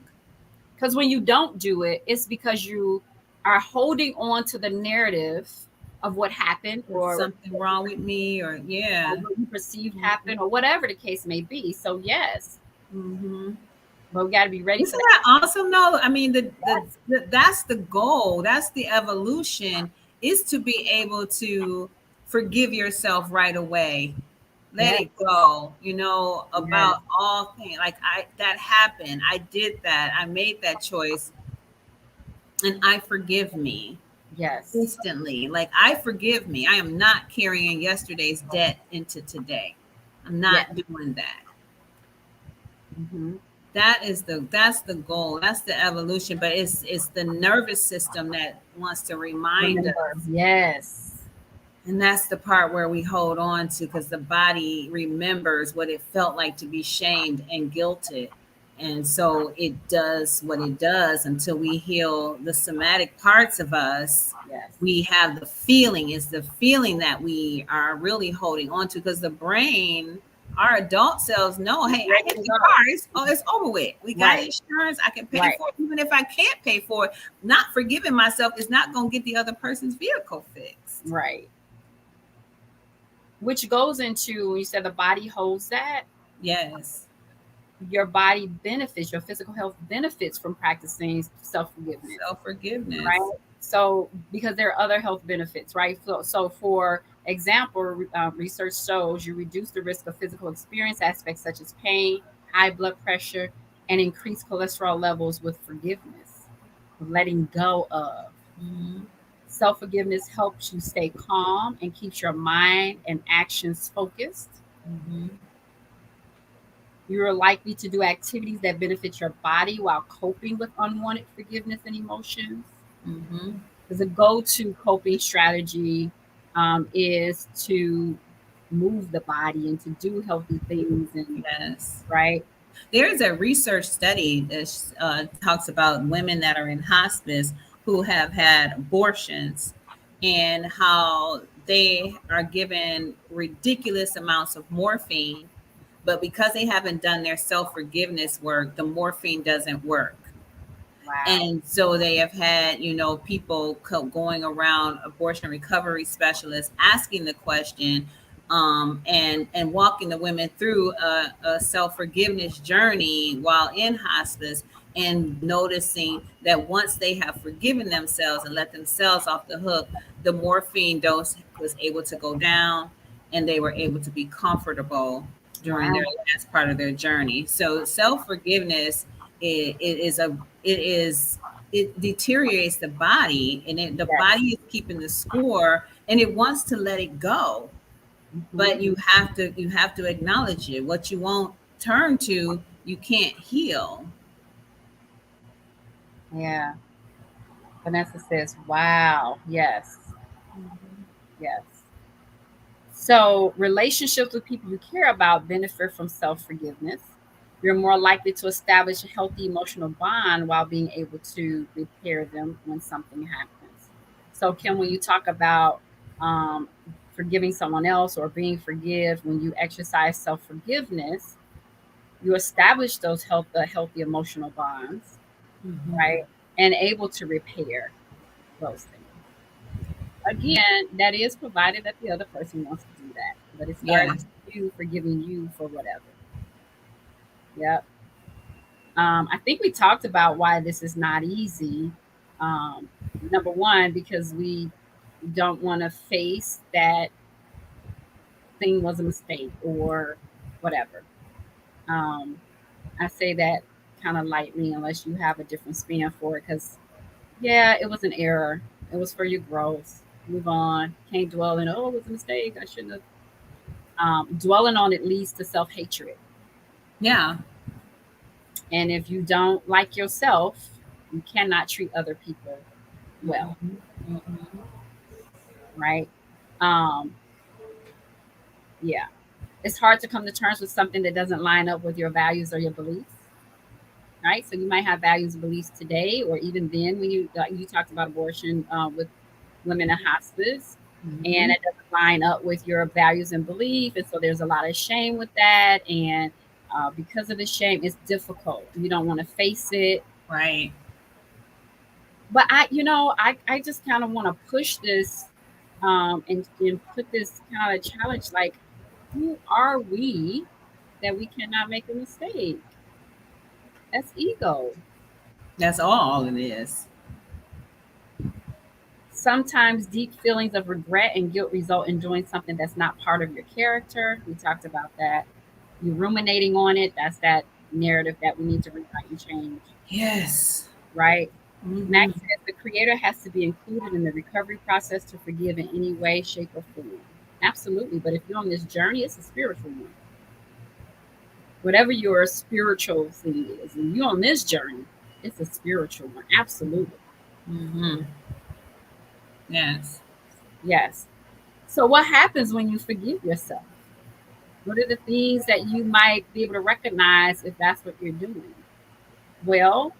Because when you don't do it, it's because you are holding on to the narrative of what happened There's or something wrong with me, or yeah. what you perceived happened or whatever the case may be. So yes, Mm-hmm. but we got to be ready for Isn't that. that awesome? No, I mean Yes. that's the goal. That's the evolution, is to be able to forgive yourself right away. Let Yes. it go. You know, Yes. about all things. Like I that happened. I did that. I made that choice, and I forgive me Yes. instantly. Like I forgive me. I am not carrying yesterday's debt into today. I'm Yes. not doing that. Mm-hmm. That's the goal. That's the evolution. But it's the nervous system that wants to remind Remember. us, Yes. and that's the part where we hold on to, because the body remembers what it felt like to be shamed and guilted. And so it does what it does until we heal the somatic parts of us. Yes. We have the feeling, it's the feeling that we are really holding on to, because the brain, our adult selves know, hey, I Ready hit to the go. car, it's over with. We got Right. insurance, I can pay Right. for it. Even if I can't pay for it, not forgiving myself is not going to get the other person's vehicle fixed. Right. Which goes into, you said the body holds that. Yes. Your body benefits, your physical health benefits from practicing self forgiveness, Self-forgiveness. right? So, because there are other health benefits, right? So for example, research shows you reduce the risk of physical experience aspects such as pain, high blood pressure, and increased cholesterol levels with forgiveness, letting go of. Mm-hmm. Self forgiveness helps you stay calm and keeps your mind and actions focused. Mm-hmm. You're likely to do activities that benefit your body while coping with unwanted forgiveness and emotions. Mm-hmm. Because a go to coping strategy is to move the body and to do healthy things, and Yes. right. There's a research study that talks about women that are in hospice who have had abortions, and how they are given ridiculous amounts of morphine, but because they haven't done their self forgiveness work, the morphine doesn't work. Wow. And so they have had, people going around, abortion recovery specialists, asking the question, and walking the women through a self-forgiveness journey while in hospice, and noticing that once they have forgiven themselves and let themselves off the hook, the morphine dose was able to go down, and they were able to be comfortable during Wow. their last part of their journey. So self-forgiveness, it is a it is it deteriorates the body, and the Yes. body is keeping the score, and it wants to let it go. Hmm. But you have to acknowledge it. What you won't turn to, you can't heal. Yeah. Vanessa says, wow. Yes. Yes. So, relationships with people you care about benefit from self forgiveness. You're more likely to establish a healthy emotional bond while being able to repair them when something happens. So, Kim, when you talk about um, forgiving someone else or being forgive, when you exercise self forgiveness, you establish those healthy emotional bonds, Mm-hmm. right? And able to repair those things. Again, that is provided that the other person wants to do that, but it starts Yes. with you forgiving you for whatever. Yep. I think we talked about why this is not easy. Um, Number one, because we don't want to face that thing was a mistake or whatever. Um, I say that kind of lightly, unless you have a different spin for it, because yeah, it was an error. It was for your growth. Move on. Can't dwell in, oh, it was a mistake. I shouldn't have. Dwelling on it leads to self hatred. Yeah. And if you don't like yourself, you cannot treat other people well, Mm-hmm. Mm-hmm. right? Um, yeah. It's hard to come to terms with something that doesn't line up with your values or your beliefs, right? So you might have values and beliefs today, or even then when you talked about abortion with women in hospice, and Mm-hmm. it doesn't line up with your values and belief, and so there's a lot of shame with that, and because of the shame, it's difficult. You don't want to face it, Right. but I just kind of want to push this and put this kind of challenge like, who are we that we cannot make a mistake? That's ego. That's all it is. Sometimes deep feelings of regret and guilt result in doing something that's not part of your character. We talked about that. You ruminating on it, that's that narrative that we need to rewrite and change, Yes. right? Mm-hmm. Max says the creator has to be included in the recovery process to forgive in any way, shape, or form. Absolutely. But if you're on this journey, it's a spiritual one. Whatever your spiritual thing is, and you're on this journey, it's a spiritual one. Absolutely. Mm-hmm. Yes. Yes. So, what happens when you forgive yourself? What are the things that you might be able to recognize if that's what you're doing? Well,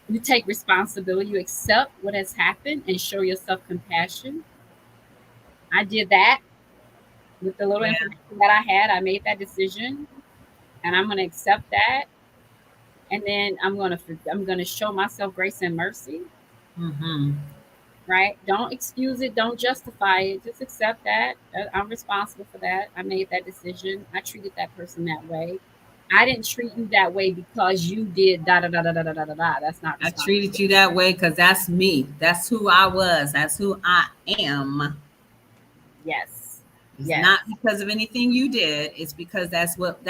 you take responsibility, you accept what has happened, and show yourself compassion. I did that with the little Yeah. information that I had. I made that decision, and I'm going to accept that. And then I'm going to show myself grace and mercy. Mm-hmm. Right? Don't excuse it. Don't justify it. Just accept that. I'm responsible for that. I made that decision. I treated that person that way. I didn't treat you that way because you did da da da da da da da da. Da. That's not I treated you responsibility. that way because that's me. That's who I was. That's who I am. Yes. It's Yes. not because of anything you did. It's because that's what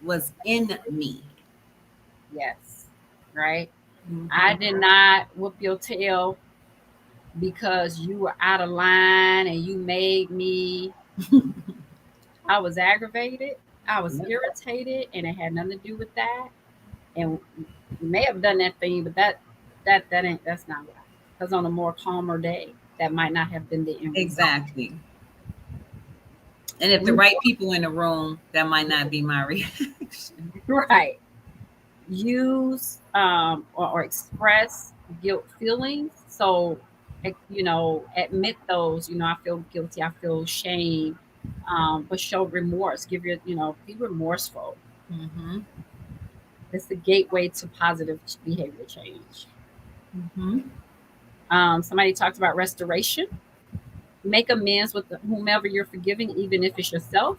was in me. Yes. Right? I Mm-hmm. did not whoop your tail because you were out of line and you made me. I was aggravated. I was Yep. irritated, and it had nothing to do with that. And you may have done that thing, but that ain't that's not right. Because on a more calmer day, that might not have been the end result. Exactly. And if the You right people in the room, that might not be my reaction. right. Use or express guilt feelings. So admit those. I feel guilty. I feel shame. But show remorse. Be remorseful. Mm-hmm. It's the gateway to positive behavior change. Mm-hmm. Somebody talked about restoration. Make amends with whomever you're forgiving, even if it's yourself.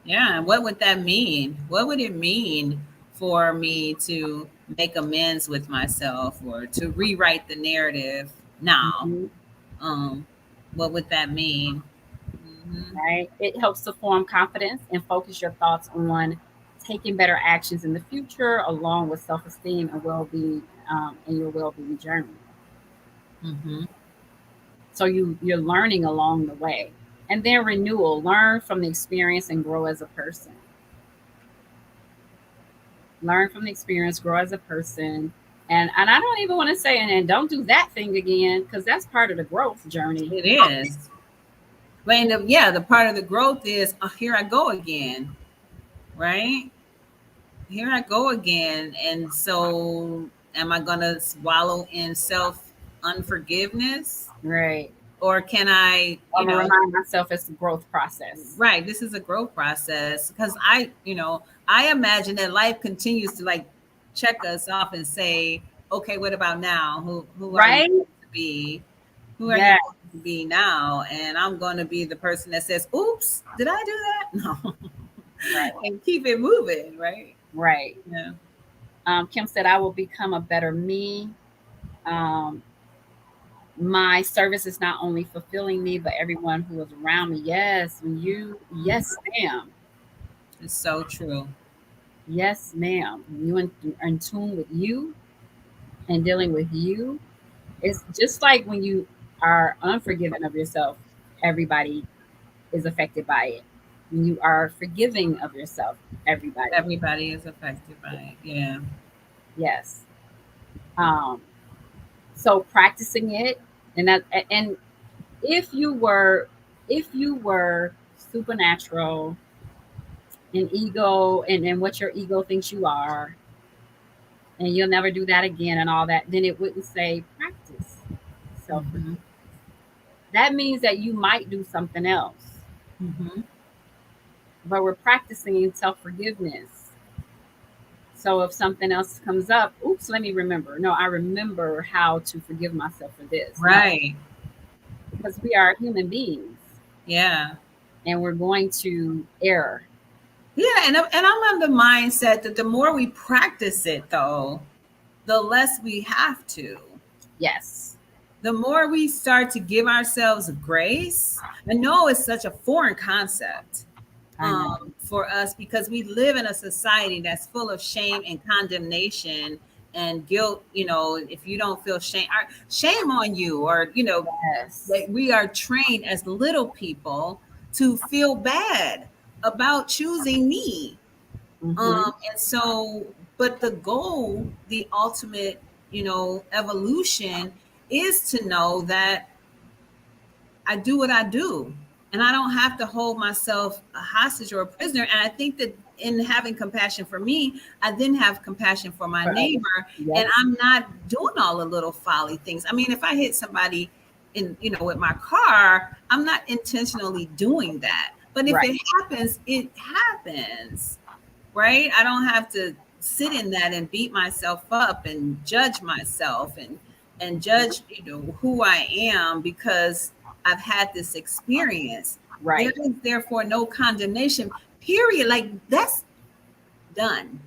Yeah. And what would that mean? What would it mean for me to make amends with myself or to rewrite the narrative now? Mhm. Um, what would that mean? Mm-hmm. Right? It helps to form confidence and focus your thoughts on taking better actions in the future, along with self-esteem and well-being in your well-being journey. Mm-hmm. So you're learning along the way, and then renewal. Learn from the experience and grow as a person. Learn from the experience, grow as a person. And I don't even want to say and don't do that thing again because that's part of the growth journey. It is. But yeah, the part of the growth is here I go again, right? Here I go again. And so am I going to wallow in self? unforgiveness, Right. or can I, I'm gonna remind myself it's a growth process. right, this is a growth process, because I imagine that life continues to like check us off and say, okay, what about now? Who are you Right? going to be? Who are you Yeah. going to be now? And I'm going to be the person that says, oops, did I do that? No. Right. And keep it moving, right? Right. Yeah. Kim said, I will become a better me. My service is not only fulfilling me, but everyone who is around me. Yes, yes, ma'am. It's so true. Yes, ma'am. You are in tune with you and dealing with you. It's just like when you are unforgiving of yourself, everybody is affected by it. When you are forgiving of yourself, everybody. Everybody is affected by it. Yeah. Yes. Um, so practicing it, and if you were if you were supernatural and ego and what your ego thinks you are, and you'll never do that again and all that, then it wouldn't say practice self. Mm-hmm. That means that you might do something else, Mm-hmm. but we're practicing self forgiveness. So if something else comes up, oops, let me remember. No, I remember how to forgive myself for this. No, Right. because we are human beings Yeah. and we're going to err. Yeah. And I'm of the mindset that the more we practice it, though, the less we have to. Yes. The more we start to give ourselves grace. I know it's such a foreign concept I know. for us, because we live in a society that's full of shame and condemnation and guilt. If you don't feel shame on you, or Yes. that we are trained as little people to feel bad about choosing me. Mm-hmm. And so, but the goal, the ultimate, evolution, is to know that I do what I do, and I don't have to hold myself a hostage or a prisoner. And I think that in having compassion for me, I then have compassion for my For others. neighbor, and Yes. I'm not doing all the little folly things. I mean, if I hit somebody with my car, I'm not intentionally doing that. But if Right. it happens, it happens, right? I don't have to sit in that and beat myself up and judge myself and judge, who I am, because I've had this experience. There Right. is therefore no condemnation. Period. Like, that's done.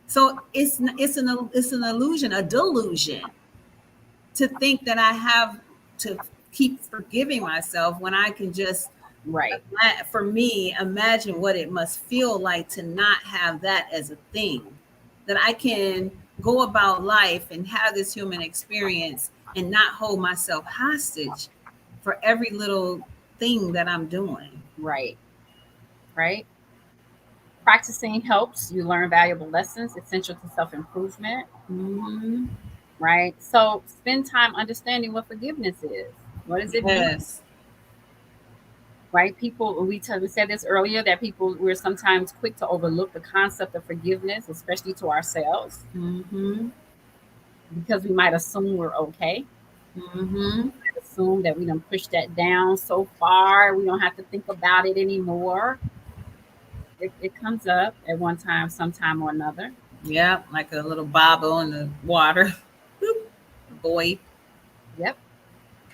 So it's an illusion, a delusion, to think that I have to keep forgiving myself when I can just, Right. for me, imagine what it must feel like to not have that as a thing. That I can go about life and have this human experience and not hold myself hostage for every little thing that I'm doing. Right. Right. Practicing helps you learn valuable lessons essential to self improvement. Mm-hmm. Right. So spend time understanding what forgiveness is. What does it mean? Yes. Right. People, we said this earlier, that we're sometimes quick to overlook the concept of forgiveness, especially to ourselves, Mm-hmm. because we might assume we're okay. Mm-hmm. Assume that we don't push that down so far, we don't have to think about it anymore. It comes up at one time, sometime or another. Yeah, like a little bobble in the water. Boop. Boy. Yep.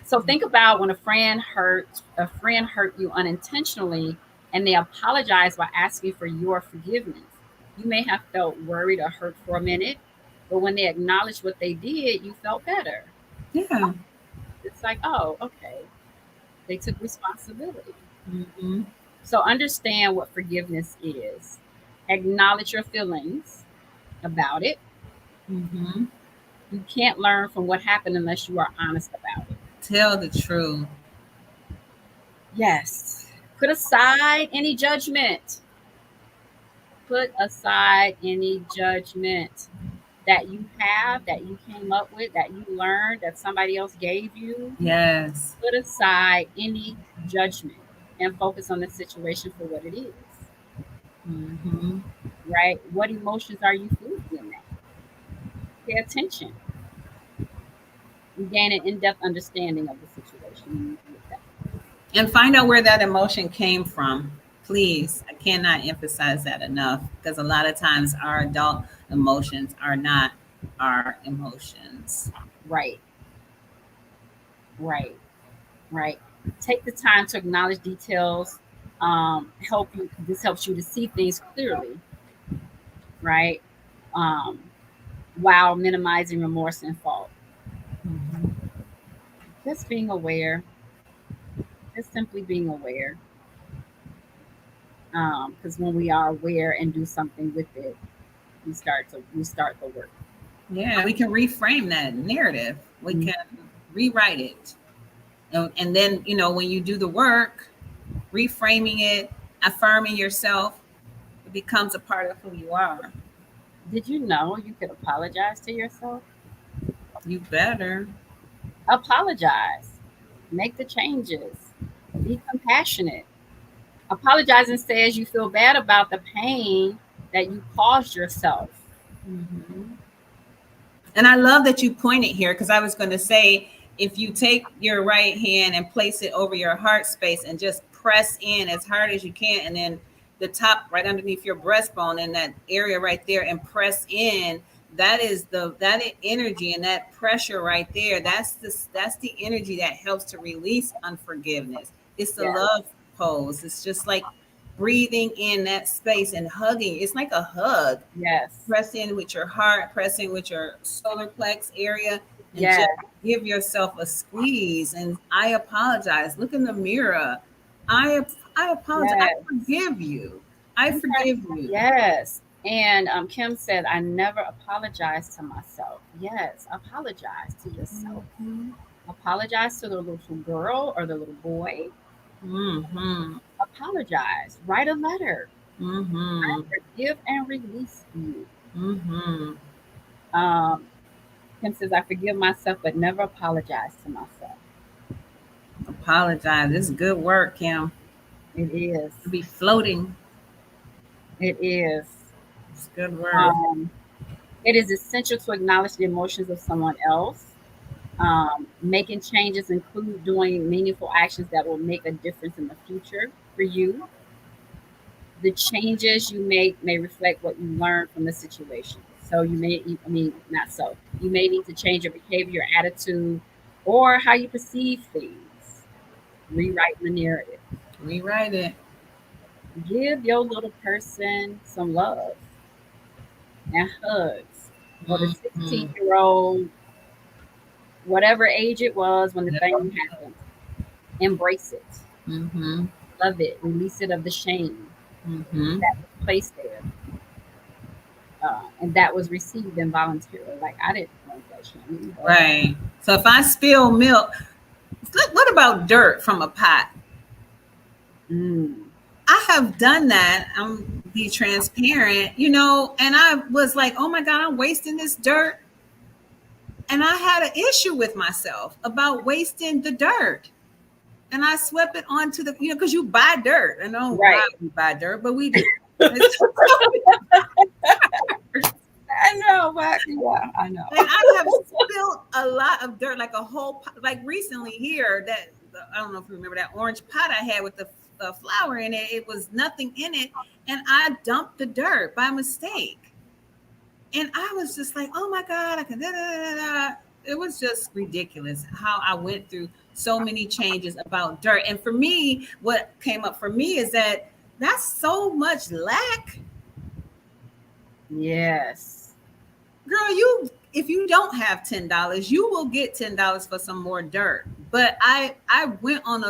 So think about when a friend hurt you unintentionally and they apologize by asking for your forgiveness. You may have felt worried or hurt for a minute, but when they acknowledged what they did, you felt better. Yeah. It's like, oh, okay. They took responsibility. Mm-hmm. So understand what forgiveness is. Acknowledge your feelings about it. Mm-hmm. You can't learn from what happened unless you are honest about it. Tell the truth. Yes. Put aside any judgment. Put aside any judgment that you have, that you came up with, that you learned, that somebody else gave you. Yes. Put aside any judgment and focus on the situation for what it is, Mm-hmm. right? What emotions are you feeling in that? Pay attention. You gain an in-depth understanding of the situation. And find out where that emotion came from. Please, I cannot emphasize that enough because a lot of times our adult emotions are not our emotions. Right, right, right. Take the time to acknowledge details. Help you. This helps you to see things clearly, right? Um, while minimizing remorse and fault. Just being aware, just simply being aware. Because when we are aware and do something with it, we start the work. Yeah, we can reframe that narrative. We Mhm. can rewrite it. And then, when you do the work, reframing it, affirming yourself, it becomes a part of who you are. Did you know you could apologize to yourself? You better. Apologize. Make the changes. Be compassionate. Apologizing says you feel bad about the pain that you caused yourself. Mhm. And I love that you pointed here because I was going to say if you take your right hand and place it over your heart space and just press in as hard as you can, and then the top right underneath your breastbone in that area right there, and press in. That energy and that pressure right there. That's the energy that helps to release unforgiveness. It's the Yeah. love pose. It's just like breathing in that space and hugging. It's like a hug. Yes. Press in with your heart, press in with your solar plex area, and just Yes. give yourself a squeeze. And I apologize. Look in the mirror. I apologize. I Yes. forgive you. I forgive you. Yes. And Kim said, I never apologize to myself. Yes, apologize to yourself. Mm-hmm. Apologize to the little girl or the little boy. Mm-hmm. Apologize. Write a letter. I Mm-hmm. forgive and release you. Mm-hmm. Um, Kim says, I forgive myself, but never apologize to myself. Apologize. This is good work, Kim. It is. You'll be floating. It is. It's good work. Um, it is essential to acknowledge the emotions of someone else. Making changes include doing meaningful actions that will make a difference in the future for you. The changes you make may reflect what you learned from the situation. So you may, I mean, not so. You may need to change your behavior, attitude, or how you perceive things. Rewrite the narrative. Rewrite it. Give your little person some love and hugs. Or the Mm-hmm. 16-year-old, whatever age it was when the Yep. thing happened, embrace it. Mm-hmm. Love it. Release it of the shame Mm-hmm. that was placed there. And that was received involuntarily. Like I didn't want that shame. Right. So if I spill milk, what about dirt from a pot? Mm, I have done that. I'm be transparent, and I was like, oh my God, I'm wasting this dirt. And I had an issue with myself about wasting the dirt. And I swept it onto because you buy dirt. I don't know why right. we buy dirt, but we do. I know, but yeah, I know. And I have spilled a lot of dirt, like a whole pot, like recently here. That I don't know if you remember that orange pot I had with the flour in it. It was nothing in it, and I dumped the dirt by mistake. And I was just like, "Oh my God!" I can. Da, da, da, da. It was just ridiculous how I went through so many changes about dirt. And for me, what came up for me is that that's so much lack. Yes. Girl, you if you don't have $10, you will get $10 for some more dirt. But I went on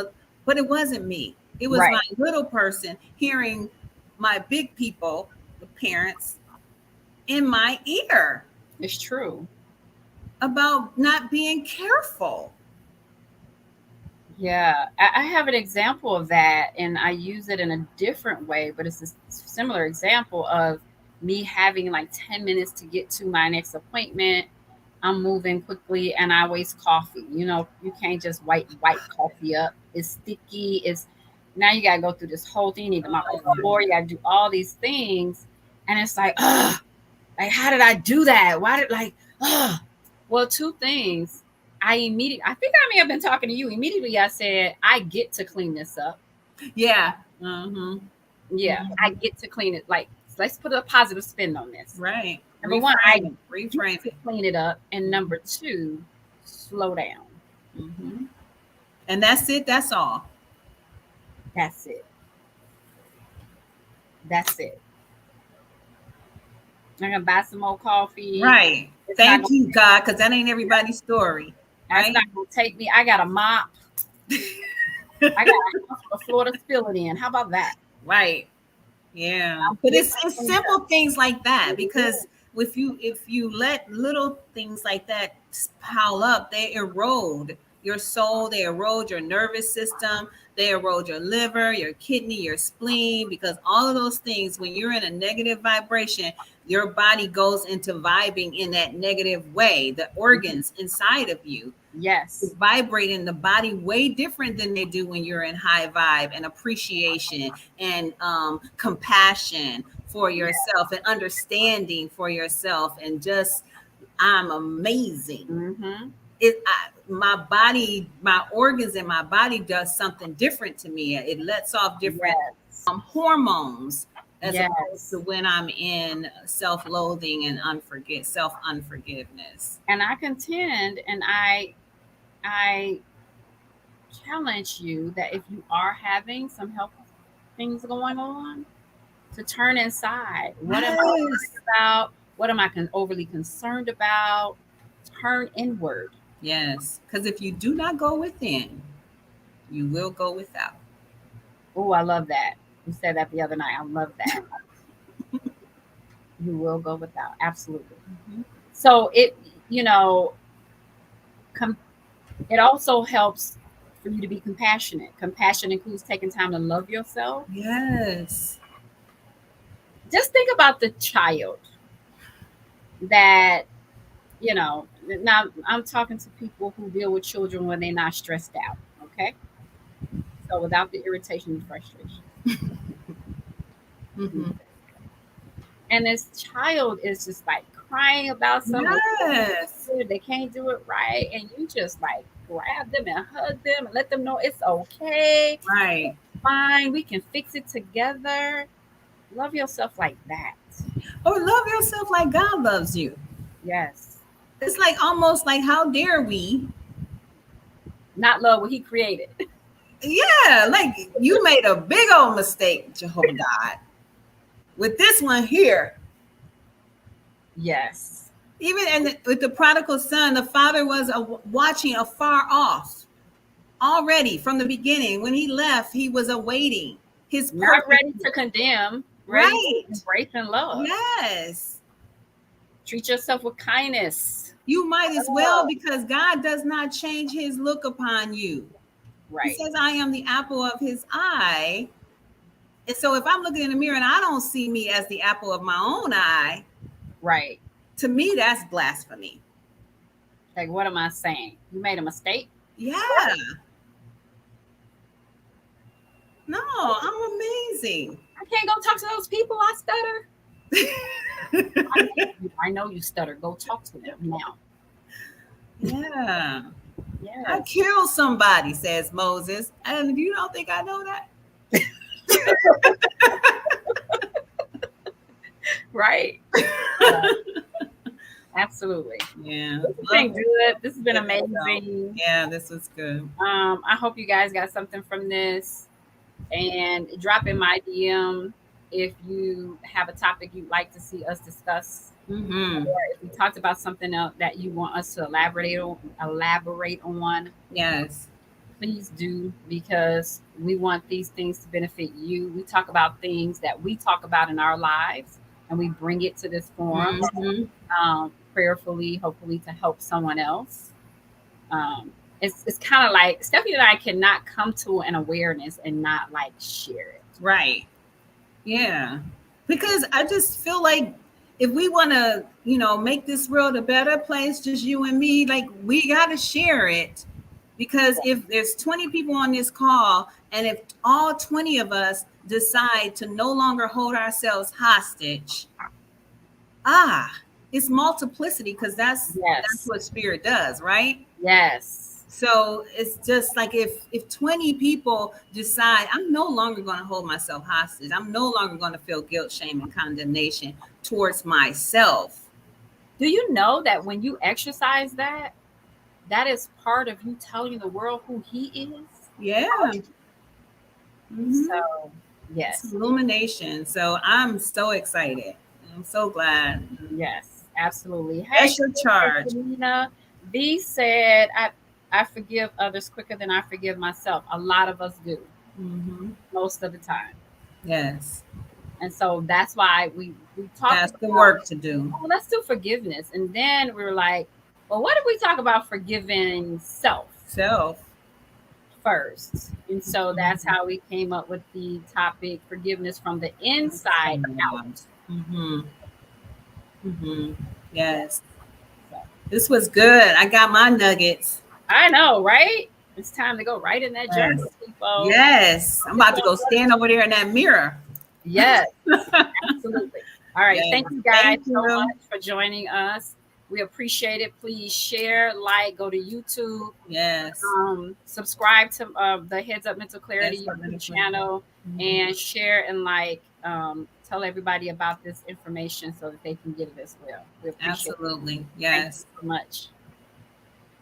but it wasn't me. It was my Right. little person hearing my big people, the parents, in my ear It's true. about not being careful. Yeah. I have an example of that, and I use it in a different way, but it's a similar example of me having like 10 minutes to get to my next appointment. I'm moving quickly and I waste coffee. You can't just wipe coffee up. It's sticky. It's now you gotta go through this whole thing. You need to mop the floor. You gotta do all these things. And it's like how did I do that? Why did like, ugh. Well, two things. I think I may have been talking to you. Immediately I said, I get to clean this up. Yeah. Mm-hmm. Yeah, I get to clean it. Like, let's put a positive spin on this. Right. Number one, I reframe get to it. clean it up. And number two, slow down. Mm-hmm. And that's it. That's all. That's it. That's it. I'm gonna buy some more coffee. Right. It's Thank you, God, because that ain't everybody's story. That's Right. not gonna take me. I got a mop. I got a floor to fill it in. How about that? Right. Yeah. But it's simple things like that, because if you let little things like that pile up, they erode your soul, they erode your nervous system, they erode your liver, your kidney, your spleen, because all of those things, when you're in a negative vibration, your body goes into vibing in that negative way. The organs inside of you Yes, vibrate in the body way different than they do when you're in high vibe and appreciation and compassion for yourself and understanding for yourself, and just I'm amazing. mm-hmm. My body, my organs in my body does something different to me. It lets off different hormones as opposed to when I'm in self-loathing and self-unforgiveness. And I contend, and I challenge you that if you are having some health things going on, to turn inside. What am I worried about? What am I overly concerned about? Turn inward. Yes, because if you do not go within, you will go without. Oh, I love that. You said that the other night. I love that. You will go without. Absolutely. Mm-hmm. So it, it also helps for you to be compassionate. Compassion includes taking time to love yourself. Yes. Just think about the child that, now I'm talking to people who deal with children when they're not stressed out. Okay. So without the irritation and frustration. Mm-hmm. And this child is just like crying about something. Yes. They can't do it right. And you just like grab them and hug them and let them know it's okay. Right. It's fine. We can fix it together. Love yourself like that. Or love yourself like God loves you. Yes. It's like almost like, how dare we not love what he created? Yeah, like you made a big old mistake, Jehovah God, with this one here. Yes. Even with the prodigal son, the father was watching afar off already from the beginning. When he left, he was awaiting his not ready to condemn, ready to embrace and love. Yes. Treat yourself with kindness. You might as well, because God does not change his look upon you. Right. He says, I am the apple of his eye. And so if I'm looking in the mirror and I don't see me as the apple of my own eye, right. To me, that's blasphemy. Like, what am I saying? You made a mistake? Yeah. No, I'm amazing. I can't go talk to those people. I stutter. I know you stutter. Go talk to them now. Yeah. Yes. I killed somebody, says Moses. And you don't think I know that? Right. Absolutely. Yeah. This has been good. This has been amazing. Yeah, this was good. I hope you guys got something from this. And drop in my DM if you have a topic you'd like to see us discuss. Mm-hmm. Or if we talked about something else that you want us to elaborate on. Yes. Please do, because we want these things to benefit you. We talk about things that we talk about in our lives, and we bring it to this forum, prayerfully, hopefully to help someone else. It's kind of like Stephanie and I cannot come to an awareness and not like share it. Right. Yeah. Because I just feel like if we want to, make this world a better place, just you and me, like we got to share it. Because if there's 20 people on this call, and if all 20 of us decide to no longer hold ourselves hostage, it's multiplicity, because that's Yes. what spirit does, right? Yes. So it's just like if 20 people decide, I'm no longer going to hold myself hostage, I'm no longer going to feel guilt, shame, and condemnation towards myself. Do you know that when you exercise that, that is part of you telling the world who he is? Yeah. So, It's yes. illumination. So I'm so excited. I'm so glad. Yes, absolutely. Hey, That's your charge. Selena. V said, I forgive others quicker than I forgive myself. A lot of us do, most of the time. Yes. And so that's why we talked That's about, the work to do. oh, let's do forgiveness. And then we were like, well, what if we talk about forgiving self first? And so that's how we came up with the topic forgiveness from the inside out. Yes. So, This was good. I got my nuggets. I know, right? It's time to go right in that Yes. journal, people. Yes. I'm about to go stand over there in that mirror. Yes, absolutely. All right. Yes. Thank you guys Thank so you. much for joining us. We appreciate it. Please share, like, go to YouTube. Yes. Subscribe to the Heads Up Mental Clarity Heads Up YouTube Mental channel and share and like. Tell everybody about this information so that they can get it as well. We appreciate Absolutely. it. Yes. Thank you so much.